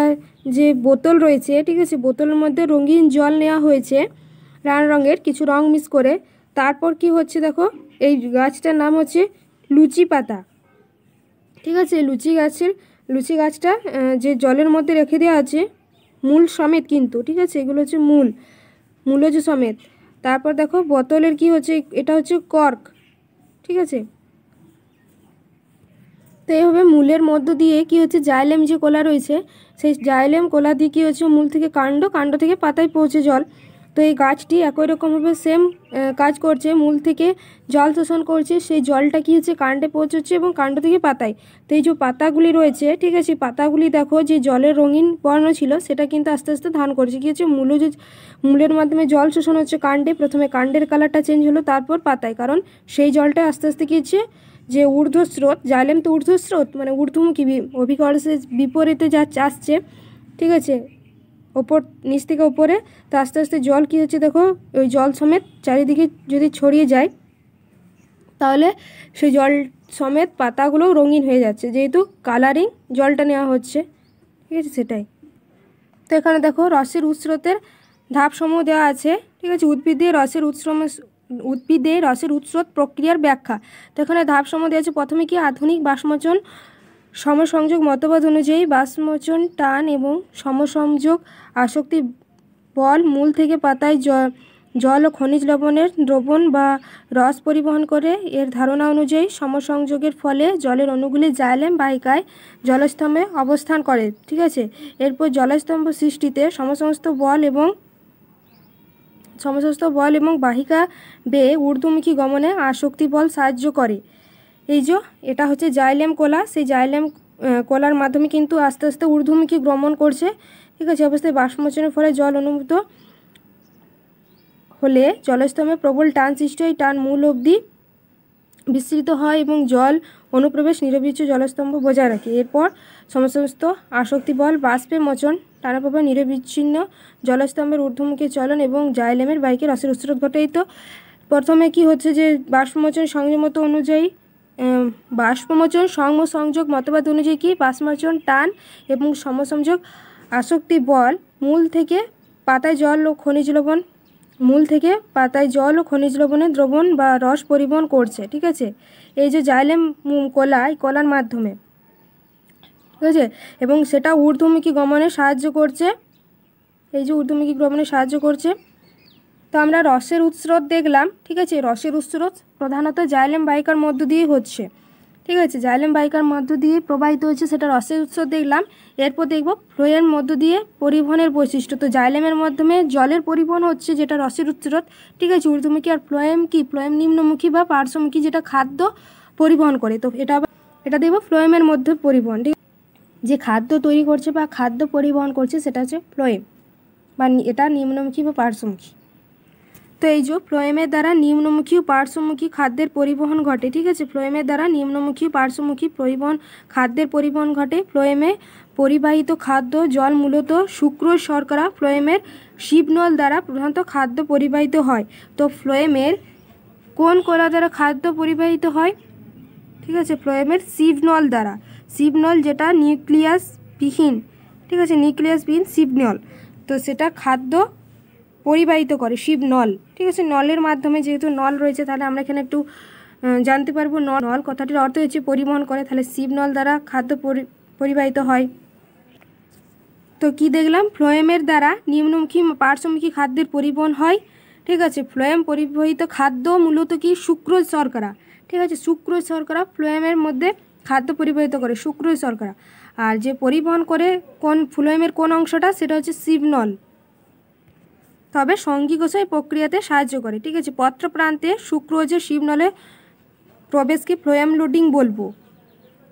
Speaker 1: যে বোতল রয়েছে, ঠিক আছে, বোতলের মধ্যে রঙিন জল নেওয়া হয়েছে লাল রঙের, কিছু রং মিক্স করে। তারপর কি হচ্ছে দেখো, এই গাছটার নাম হচ্ছে লুচি পাতা। ঠিক আছে, লুচি গাছটা যে জলের মধ্যে রেখে দেওয়া আছে মূল সমেত কিন্তু, ঠিক আছে, এগুলো হচ্ছে মূলজ সমেত। তারপর দেখো বোতলের কি হচ্ছে, এটা হচ্ছে কর্ক। ঠিক আছে, তো এইভাবে মূলের মধ্য দিয়ে কি হচ্ছে, জাইলেম যে কোলা রয়েছে সেই জাইলেম কোলা দিয়ে কী হচ্ছে, মূল থেকে কাণ্ড থেকে পাতায় পৌঁছে জল। তো এই গাছটি একই রকমভাবে সেম কাজ করছে, মূল থেকে জল শোষণ করছে, সেই জলটা কী হচ্ছে কাণ্ডে পৌঁছচ্ছে এবং কাণ্ড থেকে পাতায়। তো এই যে পাতাগুলি রয়েছে, ঠিক আছে, পাতাগুলি দেখো যে জলের রঙিন বর্ণ ছিল সেটা কিন্তু আস্তে আস্তে ধারণ করছে। কী হচ্ছে, মূলের মাধ্যমে জল শোষণ হচ্ছে কাণ্ডে, প্রথমে কাণ্ডের কালারটা চেঞ্জ হলো, তারপর পাতায়, কারণ সেই জলটা আস্তে আস্তে কী হচ্ছে, যে ঊর্ধ্বস্রোত, জাইলেম তো ঊর্ধ্বস্রোত মানে ঊর্ধ্বমুখী অভিকর্ষের বিপরীতে যা আসছে, ঠিক আছে, নিচ থেকে ওপরে, তো আস্তে আস্তে জল কী হচ্ছে দেখো, ওই জল সমেত চারিদিকে যদি ছড়িয়ে যায় তাহলে সেই জল সমেত পাতাগুলোও রঙিন হয়ে যাচ্ছে, যেহেতু কালারিং জলটা নেওয়া হচ্ছে। ঠিক আছে, সেটাই। তো এখানে দেখো রসের উৎস্রোতের ধাপসমূহ দেওয়া আছে। ঠিক আছে, উদ্ভিদে রসের উৎস্রোত প্রক্রিয়ার ব্যাখ্যা। তো এখানে ধাপসমূহ দেওয়া আছে। প্রথমে কি আধুনিক বাষ্পমোচন সমসংযোগ মতবাদ অনুযায়ী বাষ্পমোচন টান এবং সমসংযোগ আসক্তি বল মূল থেকে পাতায় জল ও খনিজ লবণের দ্রবণ বা রস পরিবহন করে। এর ধারণা অনুযায়ী সমসংযোগের ফলে জলের অণুগুলি জাইলেম বাহিকায় জলস্তম্ভে অবস্থান করে। ঠিক আছে, এরপর জলস্তম্ভ সৃষ্টিতে সমসমস্ত বল এবং বাহিকা বেয়ে ঊর্ধ্বমুখী গমনে আসক্তি বল সাহায্য করে। এই যে এটা হচ্ছে জাইলেম কোলা, সেই জাইলেম কোলার মাধ্যমে কিন্তু আস্তে আস্তে ঊর্ধ্বমুখী গমন করছে। ঠিক আছে, অবস্থায় বাষ্পমোচনের ফলে জল অনুভূত হলে জলস্তম্ভে প্রবল টান সৃষ্টি হয়, টান মূল অবধি বিস্তৃত হয় এবং জল অনুপ্রবেশ নিরবিচ্ছিন্ন জলস্তম্ভ বজায় রাখে। এরপর সমস্ত আসক্তি বল, বাষ্পের মোচন, টানা প্রবাহ, নিরবিচ্ছিন্ন জলস্তম্ভের ঊর্ধ্বমুখী চলন এবং জাইলেমের বাইকে রসের উৎস্রোত ঘটে। তো প্রথমে কি হচ্ছে যে বাষ্পমোচন সংযমত অনুযায়ী বাষ্পমোচন সংযোগ মতবাদ অনুযায়ী কি বাষ্পমোচন টান এবং সমসংযোগ আসক্তি বল মূল থেকে পাতায় জল ও খনিজ লবণ লবণের দ্রবণ বা রস পরিবহন করছে। ঠিক আছে, এই যে জাইলেম কলার মাধ্যমে, ঠিক আছে, এবং সেটা ঊর্ধ্বমুখী গমনে সাহায্য করছে। তো আমরা রসের উৎস্রোত দেখলাম। ঠিক আছে, রসের উৎস্রোত প্রধানত জাইলেম বাহিকার মধ্য দিয়ে হচ্ছে। ঠিক আছে, জাইলেম বাহিকার মধ্য দিয়ে প্রবাহিত হচ্ছে, সেটা রসের উৎস্রোত দেখলাম। এরপর দেখব ফ্লোয়েমের মধ্য দিয়ে পরিবহনের বৈশিষ্ট্য। তো জাইলেমের মাধ্যমে জলের পরিবহন হচ্ছে, যেটা রসের উৎস্রোত। ঠিক আছে, ঊর্ধ্বমুখী। আর ফ্লোয়েম কি? ফ্লোয়েম নিম্নমুখী বা পার্শ্বমুখী, যেটা খাদ্য পরিবহন করে। তো এটা দেখব ফ্লোয়েমের মধ্যে পরিবহন। ঠিক, যে খাদ্য তৈরি করছে বা খাদ্য পরিবহন করছে সেটা হচ্ছে ফ্লোয়েম, বা এটা নিম্নমুখী বা পার্শ্বমুখী। তো এই যে ফ্লোয়েমের দ্বারা নিম্নমুখী ও পার্শ্বমুখী খাদ্যের পরিবহন ঘটে। ঠিক আছে, ফ্লোয়েমের দ্বারা নিম্নমুখী পার্শ্বমুখী খাদ্যের পরিবহন ঘটে। ফ্লোয়েমে পরিবাহিত খাদ্য জল মূলত সুক্রোজ শর্করা ফ্লোয়েমের শিবনল দ্বারা প্রধানত খাদ্য পরিবাহিত হয়। তো ফ্লোয়েমের কোন কলা দ্বারা খাদ্য পরিবাহিত হয়? ঠিক আছে, ফ্লোয়েমের শিবনল দ্বারা। শিবনল যেটা নিউক্লিয়াসবিহীন, ঠিক আছে, নিউক্লিয়াসবিহীন শিবনল, তো সেটা খাদ্য পরিবাহিত করে শিবনল। ঠিক আছে, নলের মাধ্যমে, যেহেতু নল রয়েছে তাহলে আমরা এখানে একটু জানতে পারবো। নল কথাটির অর্থ হচ্ছে পরিবহন করে, তাহলে শিবনল দ্বারা খাদ্য পরিবাহিত হয়। তো কি দেখলাম? ফ্লোয়েমের দ্বারা নিম্নমুখী পার্শ্বমুখী খাদ্যের পরিবহন হয়। ঠিক আছে, ফ্লোয়েম পরিবাহিত খাদ্য মূলত কি সুক্রোজ শর্করা। ঠিক আছে, সুক্রোজ শর্করা ফ্লোয়েমের মধ্যে খাদ্য পরিবাহিত করে, সুক্রোজ শর্করা। আর যে পরিবহন করে ফ্লোয়েমের কোন অংশটা, সেটা হচ্ছে শিবনল, তবে সঙ্গীকোষীয় প্রক্রিয়াতে সাহায্য করে। ঠিক আছে, পত্রপ্রান্তে সুক্রোজের শিবনলে প্রবেশকে ফ্লোয়েম লোডিং বলবো।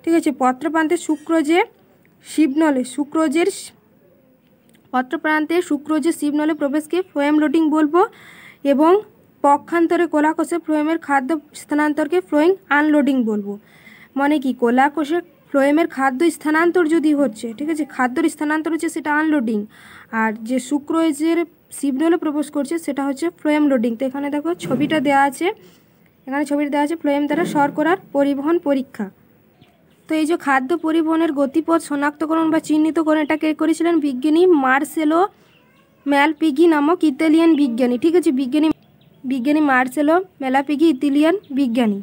Speaker 1: ঠিক আছে, পত্রপ্রান্তে সুক্রোজের শিবনলে প্রবেশকে ফ্লোয়েম লোডিং বলবো, এবং পক্ষান্তরে কোলাকোষে ফ্লোয়েমের খাদ্য স্থানান্তরকে ফ্লোয়িং আনলোডিং বলবো। মানে কি, কোলাকোষে ফ্লোয়েমের খাদ্য স্থানান্তর যদি হচ্ছে, ঠিক আছে, খাদ্যর স্থানান্তর হচ্ছে, সেটা আনলোডিং। আর যে সুক্রোজের শিবনলে প্রবেশ করছে সেটা হচ্ছে ফ্লোয়েম লোডিং। তো এখানে দেখো ছবিটা দেওয়া আছে, ফ্লোয়েম দ্বারা শর্করার পরিবহন পরীক্ষা। তো এই যে খাদ্য পরিবহনের গতিপথ শনাক্তকরণ বা চিহ্নিতকরণ, এটা কে করেছিলেন? বিজ্ঞানী মার্সেলো ম্যালপিগি নামক ইতালিয়ান বিজ্ঞানী। ঠিক আছে, বিজ্ঞানী মার্সেলো ম্যালাপিগি, ইতালিয়ান বিজ্ঞানী।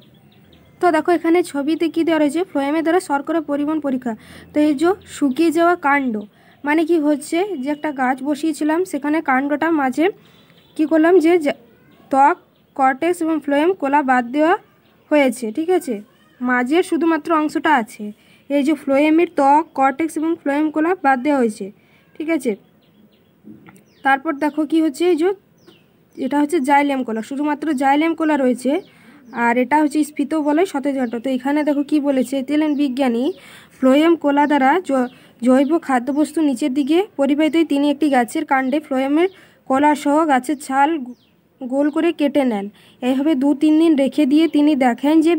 Speaker 1: তো দেখো এখানে ছবিতে কী দেওয়া রয়েছে? ফ্লোয়েমের দ্বারা শর্করা পরিবহন পরীক্ষা। তো এই যে শুকিয়ে যাওয়া কাণ্ড, মানে কি হচ্ছে, যে একটা গাছ বসিয়েছিলাম, সেখানে কাণ্ডটা মাঝে কি করলাম, যে ত্বক, কর্টেক্স এবং ফ্লোয়েম কোলা বাদ দেওয়া হয়েছে। ঠিক আছে, মাঝের শুধুমাত্র অংশটা আছে। এই যে ফ্লোয়েমের ত্বক, কর্টেক্স এবং ফ্লোয়েম কোলা বাদ দেওয়া হয়েছে। ঠিক আছে, তারপর দেখো কি হচ্ছে, এই যে এটা হচ্ছে জাইলেম কোলা, শুধুমাত্র জাইলেম কোলা রয়েছে, আর এটা হচ্ছে স্ফীত বলয় সতেজ ঘটনা। তো এখানে দেখো কি বলেছে, ইতালিয়ান বিজ্ঞানী ফ্লোয়েম কোলা দ্বারা জৈব খাদ্যবস্তু নিচের দিকে পরিবাহিত হয়ে তিনি একটি গাছের কাণ্ডে ফ্লোয়েমের কোলা সহ গাছের ছাল গোল করে কেটে নেন। এইভাবে 2-3 দিন রেখে দিয়ে তিনি দেখেন যে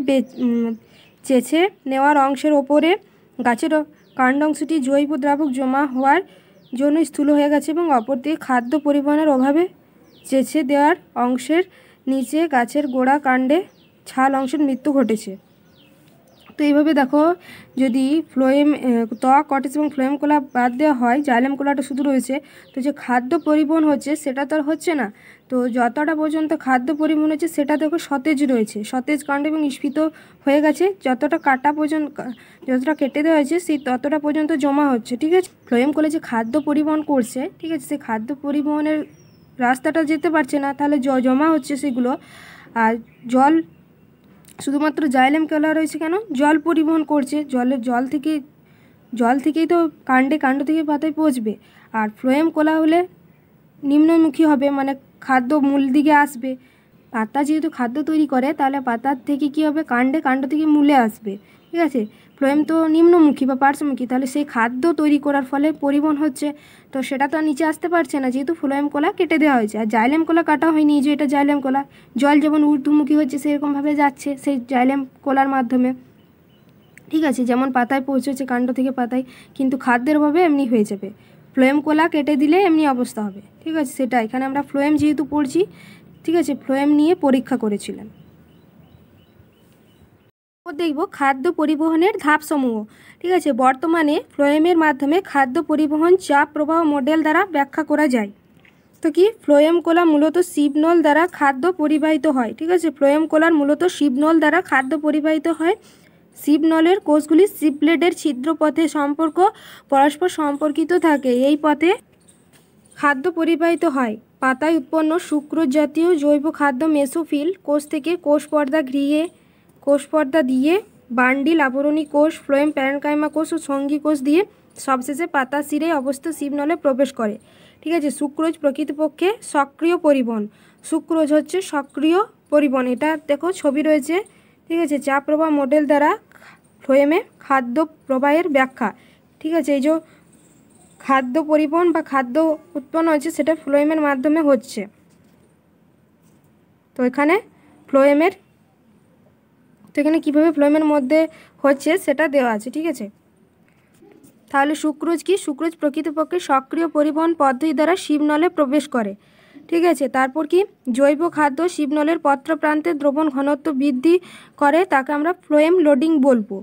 Speaker 1: চেঁচে নেওয়ার অংশের ওপরে গাছের কাণ্ড অংশটি জৈব দ্রাবক জমা হওয়ার জন্য স্থূল হয়ে গেছে, এবং অপর দিকে খাদ্য পরিবহনের অভাবে চেঁচে দেওয়ার অংশের নিচে গাছের গোড়া কাণ্ডে ছাল অংশের মৃত্যু ঘটেছে। তো এইভাবে দেখো, যদি ফ্লোয়েম ত্বক, কর্টেক্স এবং ফ্লোয়েম কোলা বাদ দেওয়া হয়, জাইলেম কোলাটা শুধু রয়েছে, তো যে খাদ্য পরিবহন হচ্ছে সেটা তো আর হচ্ছে না। তো যতটা পর্যন্ত খাদ্য পরিবহন হচ্ছে সেটা দেখো সতেজ রয়েছে, সতেজ কাণ্ড এবং স্ফীত হয়ে গেছে। যতটা কেটে দেওয়া হয়েছে সেই ততটা পর্যন্ত জমা হচ্ছে। ঠিক আছে, ফ্লোয়েম কোলা যে খাদ্য পরিবহন করছে, ঠিক আছে, সেই খাদ্য পরিবহনের রাস্তাটা যেতে পারছে না, তাহলে জমা হচ্ছে সেগুলো। আর জল, শুধুমাত্র জাইলেম কোলা রয়েছে কেন? জল পরিবহন করছে, জল থেকেই তো কাণ্ড থেকে পাতায় পৌঁছবে। আর ফ্লোয়েম কোলা হলে নিম্নমুখী হবে, মানে খাদ্য মূল দিকে আসবে। পাতা যেহেতু খাদ্য তৈরি করে, তাহলে পাতার থেকে কি হবে, কাণ্ড থেকে মূলে আসবে। ঠিক আছে, ফ্লোয়েম তো নিম্নমুখী বা পার্শ্বমুখী, তাহলে সেই খাদ্য তৈরি করার ফলে পরিবহন হচ্ছে, তো সেটা তো আর নিচে আসতে পারছে না, যেহেতু ফ্লোয়েম কলা কেটে দেওয়া হয়েছে। আর জাইলেম কলা কাটা হয়নি, যে এটা জাইলেম কলা, জল যেমন ঊর্ধ্বমুখী হচ্ছে সেরকমভাবে যাচ্ছে সেই জাইলেম কলার মাধ্যমে, ঠিক আছে, যেমন পাতায় পৌঁছেছে কাণ্ড থেকে পাতায়, কিন্তু খাদ্যের অভাবে এমনি হয়ে যাবে। ফ্লোয়েম কলা কেটে দিলে এমনি অবস্থা হবে, ঠিক আছে। সেটা এখানে আমরা ফ্লোয়েম যেহেতু পড়ছি, ঠিক আছে, ফ্লোয়েম নিয়ে পরীক্ষা করেছিলাম। দেখব খাদ্য পরিবহনের ধাপসমূহ, ঠিক আছে। বর্তমানে ফ্লোয়েমের মাধ্যমে খাদ্য পরিবহন চাপ প্রবাহ মডেল দ্বারা ব্যাখ্যা করা যায়। তো কি, ফ্লোয়েম কলা মূলত শিবনল দ্বারা খাদ্য পরিবাহিত হয়, ঠিক আছে। ফ্লোয়েম কলার মূলত শিবনল দ্বারা খাদ্য পরিবাহিত হয়। শিবনলের কোষগুলি শিবব্লেডের ছিদ্রপথে পরস্পর সম্পর্কিত থাকে। এই পথে খাদ্য পরিবাহিত হয়। পাতায় উৎপন্ন সুক্রোজ জাতীয় জৈব খাদ্য মেসোফিল কোষ থেকে কোষপর্দা দিয়ে বান্ডিল আবরণী কোষ, ফ্লোয়েম প্যারেনকাইমা কোষ ও সঙ্গী কোষ দিয়ে সবশেষে পাতা শিরে অবস্থিত শিবনলে প্রবেশ করে, ঠিক আছে। সুক্রোজ প্রকৃতপক্ষে সক্রিয় পরিবহন। সুক্রোজ হচ্ছে সক্রিয় পরিবহন, এটা দেখো ছবি রয়েছে, ঠিক আছে। চাপ প্রবাহ মডেল দ্বারা ফ্লোয়েমে খাদ্য প্রবাহের ব্যাখ্যা, ঠিক আছে। এই যে খাদ্য পরিবহন বা খাদ্য উৎপন্ন হচ্ছে সেটা ফ্লোয়েমের মাধ্যমে হচ্ছে। তো এখানে কীভাবে ফ্লোয়েমের মধ্যে হচ্ছে সেটা দেওয়া আছে, ঠিক আছে। তাহলে সুক্রোজ কি, সুক্রোজ প্রকৃতপক্ষে সক্রিয় পরিবহন পদ্ধতি দ্বারা শিবনলে প্রবেশ করে, ঠিক আছে। তারপর কি, জৈব খাদ্য শিবনলের পত্রপ্রান্তে দ্রবণ ঘনত্ব বৃদ্ধি করে, তাকে আমরা ফ্লোয়েম লোডিং বলবো।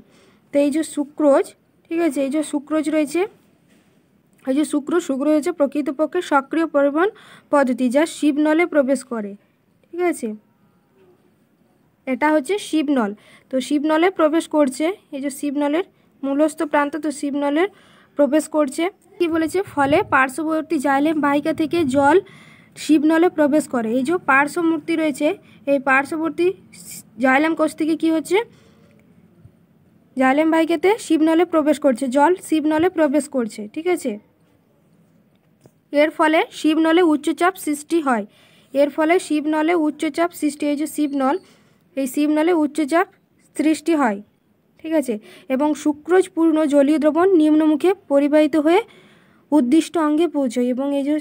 Speaker 1: তো এই যে সুক্রোজ, ঠিক আছে, এই যে সুক্রোজ রয়েছে, এই যে সুক্রোজ হচ্ছে প্রকৃতপক্ষে সক্রিয় পরিবহন পদ্ধতি যা শিবনলে প্রবেশ করে, ঠিক আছে। এটা হচ্ছে শিবনল। তো শিবনলে প্রবেশ করছে, এই যে শিবনলের মূলস্থ প্রান্ত, তো শিবনলের প্রবেশ করছে। কি বলেছে, ফলে পার্শ্ববর্তী জাইলেম বাহিকা থেকে জল শিবনলে প্রবেশ করে। এই যে পার্শ্বমূর্তি রয়েছে, এই পার্শ্ববর্তী জাইলেম কোষ থেকে কি হচ্ছে, জাইলেম বাহিকাতে শিবনলে প্রবেশ করছে, জল শিবনলে প্রবেশ করছে, ঠিক আছে। এর ফলে শিবনলে উচ্চচাপ সৃষ্টি হয়। এর ফলে শিবনলে উচ্চচাপ সৃষ্টি, এই যে শিবনল, এই শিবনলে উচ্চচাপ সৃষ্টি হয়, ঠিক আছে। এবং সুক্রোজপূর্ণ জলীয় দ্রবণ নিম্নমুখে পরিবাহিত হয়ে উদ্দিষ্ট অঙ্গে পৌঁছয়। এবং এই যে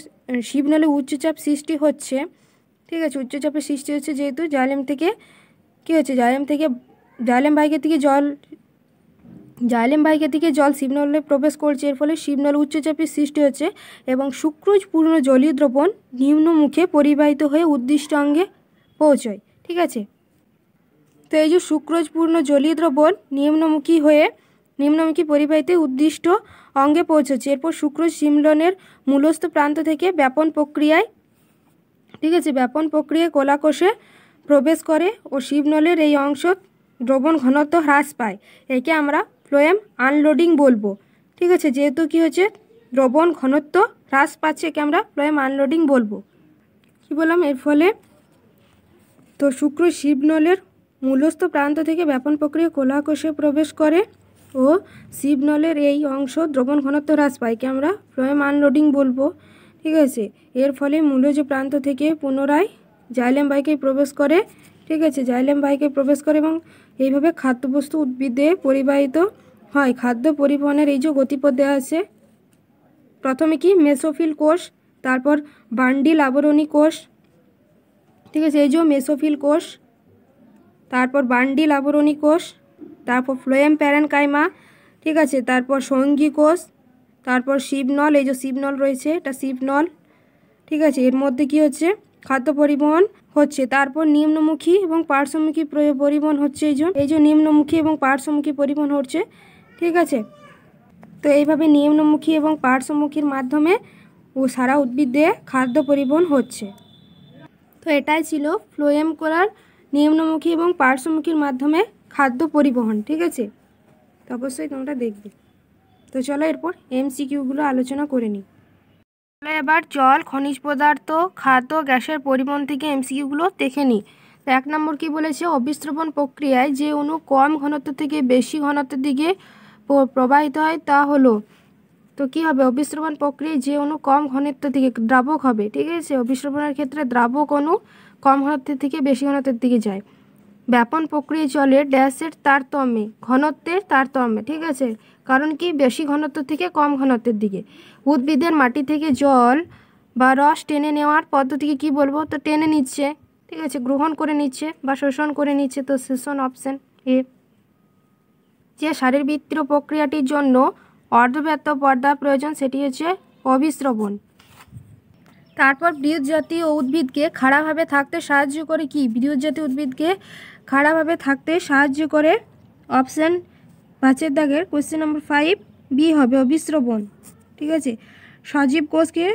Speaker 1: শিবনলে উচ্চচাপ সৃষ্টি হচ্ছে, ঠিক আছে, উচ্চচাপের সৃষ্টি হচ্ছে যেহেতু জাইলেম থেকে কী হচ্ছে, জাইলেম বাহিকা থেকে জল শিবনলে প্রবেশ করছে। এর ফলে শিবনল উচ্চচাপের সৃষ্টি হচ্ছে এবং সুক্রোজপূর্ণ জলীয় দ্রবণ নিম্নমুখে পরিবাহিত হয়ে উদ্দিষ্ট অঙ্গে পৌঁছয়, ঠিক আছে। তো এই যে সুক্রোজপূর্ণ জলীয় দ্রবণ নিম্নমুখী পরিবাহিত উদ্দিষ্ট অঙ্গে পৌঁছচ্ছে। এরপর সুক্রোজ শিবনলের মূলস্থ প্রান্ত থেকে ব্যাপন প্রক্রিয়ায় কোলাকোষে প্রবেশ করে ও শিবনলের এই অংশ দ্রবণ ঘনত্ব হ্রাস পায়। একে আমরা ফ্লোয়েম আনলোডিং বলবো, ঠিক আছে। যেহেতু কি হচ্ছে, দ্রবণ ঘনত্ব হ্রাস পাচ্ছে, একে আমরা ফ্লোয়েম আনলোডিং বলবো। কি বললাম, এর ফলে তো সুক্রোজ শিবনলের মূলস্থ প্রান্ত থেকে ব্যাপন প্রক্রিয়া কোলাকোষে প্রবেশ করে ও শিবনলের এই অংশ দ্রবণ ঘনত্ব হ্রাস পায়, একে আমরা ফ্লোয়েম আনলোডিং বলবো, ঠিক আছে। এর ফলে মূলজ প্রান্ত থেকে পুনরায় জাইলেম বাহিকায় প্রবেশ করে, ঠিক আছে, জাইলেম বাহিকায় প্রবেশ করে এবং এইভাবে খাদ্যবস্তু উদ্ভিদে পরিবাহিত হয়। খাদ্য পরিবহনের এই যে গতিপথ দেওয়া আছে, প্রথমে কি মেসোফিল কোষ, তারপর বান্ডিল আবরণী কোষ, ঠিক আছে, এই যে মেসোফিল কোষ, তারপর বান্ডিল আবরণী কোষ, তারপর ফ্লোয়েম প্যারেনকাইমা, ঠিক আছে, তারপর সঙ্গী কোষ, তারপর শিবনল, এই যে শিবনল রয়েছে, এটা শিবনল, ঠিক আছে। এর মধ্যে কি হচ্ছে, খাদ্য পরিবহন হচ্ছে। তারপর নিম্নমুখী এবং পার্শ্বমুখী পরিবহন হচ্ছে, এই যে নিম্নমুখী এবং পার্শ্বমুখী পরিবহন হচ্ছে, ঠিক আছে। তো এইভাবে নিম্নমুখী এবং পার্শ্বমুখীর মাধ্যমে সারা উদ্ভিদে খাদ্য পরিবহন হচ্ছে। তো এটাই ছিল ফ্লোয়েম কলার নিম্নমুখী এবং পার্শ্বমুখীর মাধ্যমে খাদ্য পরিবহন, ঠিক আছে। তো অবশ্যই তোমরা দেখবে। তো চলো এরপর MCQগুলো আলোচনা করে নিই। এবার জল, খনিজ পদার্থ, খাদ্য, গ্যাসের পরিবহন থেকে MCQগুলো দেখে নিই। তো 1 নম্বর কি বলেছে, অবিস্রবণ প্রক্রিয়ায় যে অণু কম ঘনত্ব থেকে বেশি ঘনত্বের দিকে প্রবাহিত হয় তা হলো, তো কি হবে, অবিস্রবণ প্রক্রিয়ায় যে অণু কম ঘনত্ব থেকে দ্রাবক হবে, ঠিক আছে। অবিস্রবণের ক্ষেত্রে দ্রাবক অণু কম ঘনত্বের থেকে বেশি ঘনত্বের দিকে যায়। ব্যাপন প্রক্রিয়া জলের ড্যাশের তারতম্যে, ঘনত্বের তারতম্যে, ঠিক আছে, কারণ কি বেশি ঘনত্ব থেকে কম ঘনত্বের দিকে। উদ্ভিদের মাটি থেকে জল বা রস টেনে নেওয়ার পদ্ধতিকে কি বলবো, তো টেনে নিচ্ছে, ঠিক আছে, গ্রহণ করে নিচ্ছে বা শোষণ করে নিচ্ছে, তো শোষণ অপশন এ। যে শারীরবৃত্তীয় প্রক্রিয়াটির জন্য অর্ধব্যাপ্ত পর্দা প্রয়োজন সেটি হচ্ছে অভিস্রবণ। তারপর বৃহৎ জাতীয় উদ্ভিদকে খাড়াভাবে থাকতে সাহায্য করে কি, বৃহৎ জাতীয় উদ্ভিদকে খাড়াভাবে থাকতে সাহায্য করে অপশান 5 দাগের কোশ্চেন নম্বর 5 বি হবে অভিস্রবণ, ঠিক আছে। সজীব কোষকে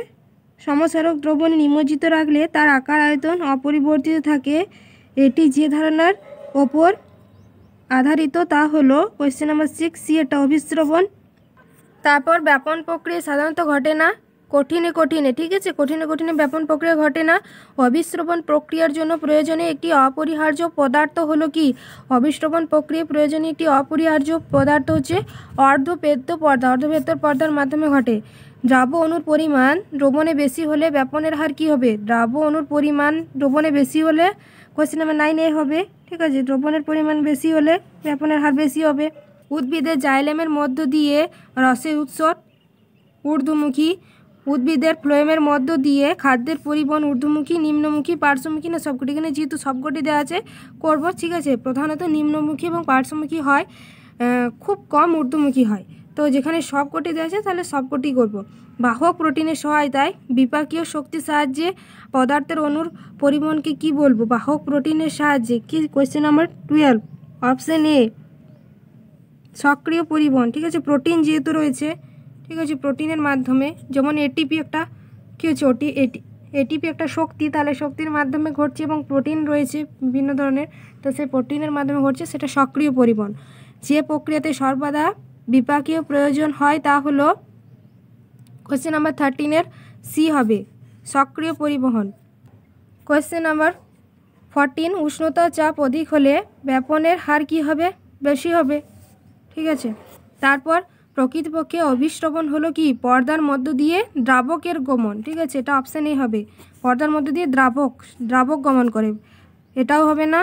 Speaker 1: সমসারক দ্রবণে নিমজ্জিত রাখলে তার আকার আয়তন অপরিবর্তিত থাকে, এটি যে ধারণার ওপর আধারিত তা হলো কোশ্চেন নাম্বার 6 সি, এটা অভিস্রবণ। তারপর ব্যাপন প্রক্রিয়া সাধারণত ঘটে না কঠিনে কঠিনে, ঠিক আছে, কঠিনে কঠিনে ব্যাপন প্রক্রিয়া ঘটে না। অভিস্রবণ প্রক্রিয়ার জন্য প্রয়োজনীয় একটি অপরিহার্য পদার্থ হলো কি, অভিস্রবণ প্রক্রিয়া প্রয়োজনীয় একটি অপরিহার্য পদার্থ হচ্ছে অর্ধপেদ্য পর্দা। অর্ধপেদ্য পর্দার মাধ্যমে ঘটে। দ্রাব্য অণুর পরিমাণ দ্রবণে বেশি হলে ব্যাপনের হার কি হবে, দ্রাব্য অণুর পরিমাণ দ্রবণে বেশি হলে কোশ্চেন নাম্বার 9 এ হবে, ঠিক আছে, দ্রবণের পরিমাণ বেশি হলে ব্যাপনের হার বেশি হবে। উদ্ভিদের জাইলেমের মধ্য দিয়ে রসের উৎস ঊর্ধ্বমুখী, উদ্ভিদের ফ্লোয়েমের মধ্য দিয়ে খাদ্যের পরিবহন ঊর্ধ্বমুখী, নিম্নমুখী, পার্শ্বমুখী না সবকটি, এখানে যেহেতু সবকটি দেওয়া আছে করবো, ঠিক আছে, প্রধানত নিম্নমুখী এবং পার্শ্বমুখী হয়, খুব কম ঊর্ধ্বমুখী হয়। তো যেখানে সবকটি দেওয়া আছে তাহলে সবকটি করব। বাহক প্রোটিনের সহায়তায় বিপাকীয় শক্তির সাহায্যে পদার্থের অণুর পরিবহনকে কি বলবো, বাহক প্রোটিনের সাহায্যে কি, কোয়েশ্চেন নাম্বার 12 অপশান এ সক্রিয় পরিবহন, ঠিক আছে, প্রোটিন যেহেতু রয়েছে, ঠিক আছে, প্রোটিনের মাধ্যমে, যেমন এটিপি একটা কী হচ্ছে, এটিপি একটা শক্তি, তাহলে শক্তির মাধ্যমে ঘটছে এবং প্রোটিন রয়েছে বিভিন্ন ধরনের, তো সেই প্রোটিনের মাধ্যমে ঘটছে, সেটা সক্রিয় পরিবহন। যে প্রক্রিয়াতে সর্বদা বিপাকীয় প্রয়োজন হয় তা হলো কোয়েশ্চেন নাম্বার 13 সি হবে সক্রিয় পরিবহন। কোয়েশ্চেন নাম্বার 14 উষ্ণতা চাপ অধিক হলে ব্যাপনের হার কি হবে, বেশি হবে, ঠিক আছে। তারপর প্রকৃতপক্ষে অভিস্রবণ হলো কি, পর্দার মধ্য দিয়ে দ্রাবকের গমন, ঠিক আছে, এটা অপশান এ হবে, পর্দার মধ্য দিয়ে দ্রাবক গমন করে। এটাও হবে না,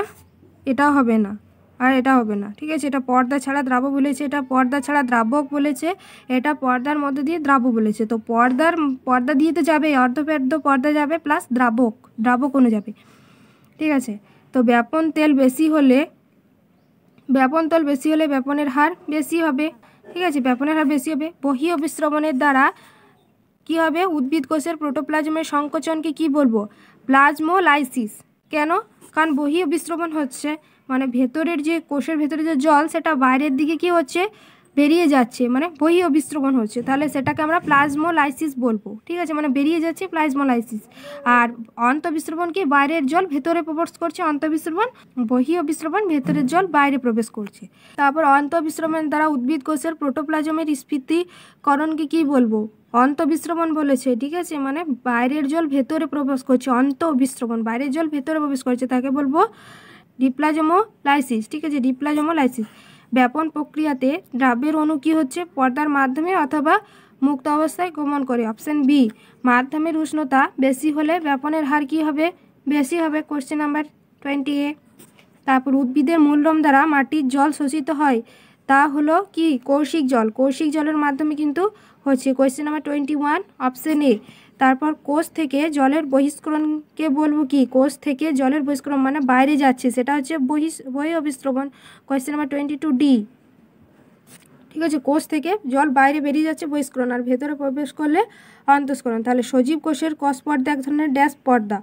Speaker 1: এটাও হবে না, আর এটা হবে না, ঠিক আছে, এটা পর্দা ছাড়া দ্রাবক বলেছে, এটা পর্দা ছাড়া দ্রাবক বলেছে, এটা পর্দার মধ্য দিয়ে দ্রাবক বলেছে। তো পর্দা দিয়ে তো যাবে, অর্ধপেদ্য পর্দা যাবে প্লাস দ্রাবক অনু যাবে, ঠিক আছে। তো ব্যাপন তেল বেশি হলে ব্যাপনের হার বেশি হবে, ঠিক আছে, ব্যাপনের হার বেশি হবে। বহি অভিস্রবণের দ্বারা কি হবে, উদ্ভিদ কোষের প্রোটোপ্লাজমের সংকোচনকে কি বলবো, প্লাজমোলাইসিস। কেন, কারণ বহি অভিস্রবণ হচ্ছে মানে ভেতরের যে কোষের ভেতরে যে জল সেটা বাইরের দিকে কি হচ্ছে, বেরিয়ে যাচ্ছে, মানে বহি অভিস্রবণ হচ্ছে, তাহলে সেটাকে আমরা প্লাজমোলাইসিস বলবো, ঠিক আছে, মানে বেরিয়ে যাচ্ছে প্লাজমোলাইসিস। আর অন্তঃবিস্রবণ কি, বাইরের জল ভেতরে প্রবেশ করছে অন্তঃবিস্রবণ, বহি অভিস্রবণ ভেতরের জল বাইরে প্রবেশ করছে। তারপর অন্তঃবিস্রবণ দ্বারা উদ্ভিদ কোষের প্রোটোপ্লাজমের স্ফীতিকরণকে কি বলবো, অন্তঃবিস্রবণ বলেছে, ঠিক আছে, মানে বাইরের জল ভেতরে প্রবেশ করছে, অন্তঃবিস্রবণ, বাইরের জল ভেতরে প্রবেশ করছে, তাকে বলবো ডিপ্লাজমোলাইসিস, ঠিক আছে, ডিপ্লাজমোলাইসিস। ব্যাপন প্রক্রিয়াতে দ্রাব্যের অণু কি হচ্ছে, পর্দার মাধ্যমে অথবা মুক্ত অবস্থায় গমন করে, অপশান বি। মাধ্যমের উষ্ণতা বেশি হলে ব্যাপনের হার কি হবে, বেশি হবে, কোশ্চেন নাম্বার 20 এ। তারপর উদ্ভিদের মূলরম দ্বারা মাটির জল শোষিত হয়, তা হলো কি, কৌশিক জল, কৌশিক জলের মাধ্যমে কিন্তু হচ্ছে, কোশ্চেন নাম্বার 21 অপশান এ। তারপর কোষ থেকে জলের বহিষ্করণকে বলবো কি, কোষ থেকে জলের বহিষ্করণ মানে বাইরে যাচ্ছে, সেটা হচ্ছে বহি অভিস্রবণ, কোশ্চেন নাম্বার 22 ডি, ঠিক আছে, কোষ থেকে জল বাইরে বেরিয়ে যাচ্ছে বহিষ্করণ, আর ভেতরে প্রবেশ করলে অন্তঃস্করণ। তাহলে সজীব কোষের কোষ পর্দা এক ধরনের ড্যাশ পর্দা,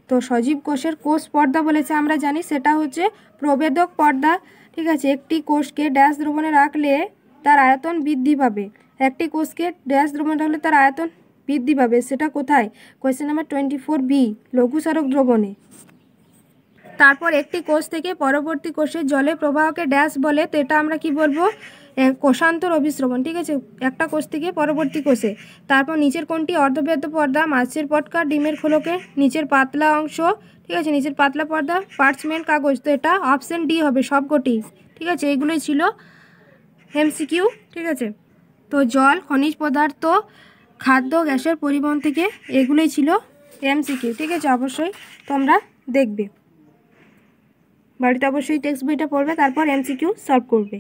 Speaker 1: তো সজীব কোষের কোষ পর্দা বলেছে আমরা জানি, সেটা হচ্ছে প্রবেদক পর্দা, ঠিক আছে। একটি কোষকে ড্যাশ দ্রবণে রাখলে তার আয়তন বৃদ্ধি পাবে, একটি কোষকে ড্যাশ দ্রবণে রাখলে তার আয়তন বৃদ্ধি পাবে, সেটা কোথায়, কোয়েশ্চেন নাম্বার 24 বি লঘুসারক দ্রবণে। তারপর একটি কোষ থেকে পরবর্তী কোষে জলের প্রবাহকে ড্যাশ বলে, তো এটা আমরা কি বলবো, কোষান্তর অভিস্রবণ, ঠিক আছে, একটা কোষ থেকে পরবর্তী কোষে। তারপর নিচের কোনটি অর্ধবেদ্য পর্দা, মাছের পটকা, ডিমের খোলকের নিচের পাতলা অংশ, ঠিক আছে, নিচের পাতলা পর্দা পার্চমেন্ট কাগজ, তো এটা অপশান ডি হবে সবকটি, ঠিক আছে, এইগুলোই ছিল এমসিকিউ, ঠিক আছে। তো জল, খনিজ পদার্থ, খাদ্য, গ্যাসের পরিবহন থেকে এগুলোই ছিল এমসিকিউ, ঠিক আছে, অবশ্যই তোমরা দেখবে। বাড়িতে অবশ্যই টেক্সট বইটা পড়বে, তারপর এমসিকিউ সলভ করবে।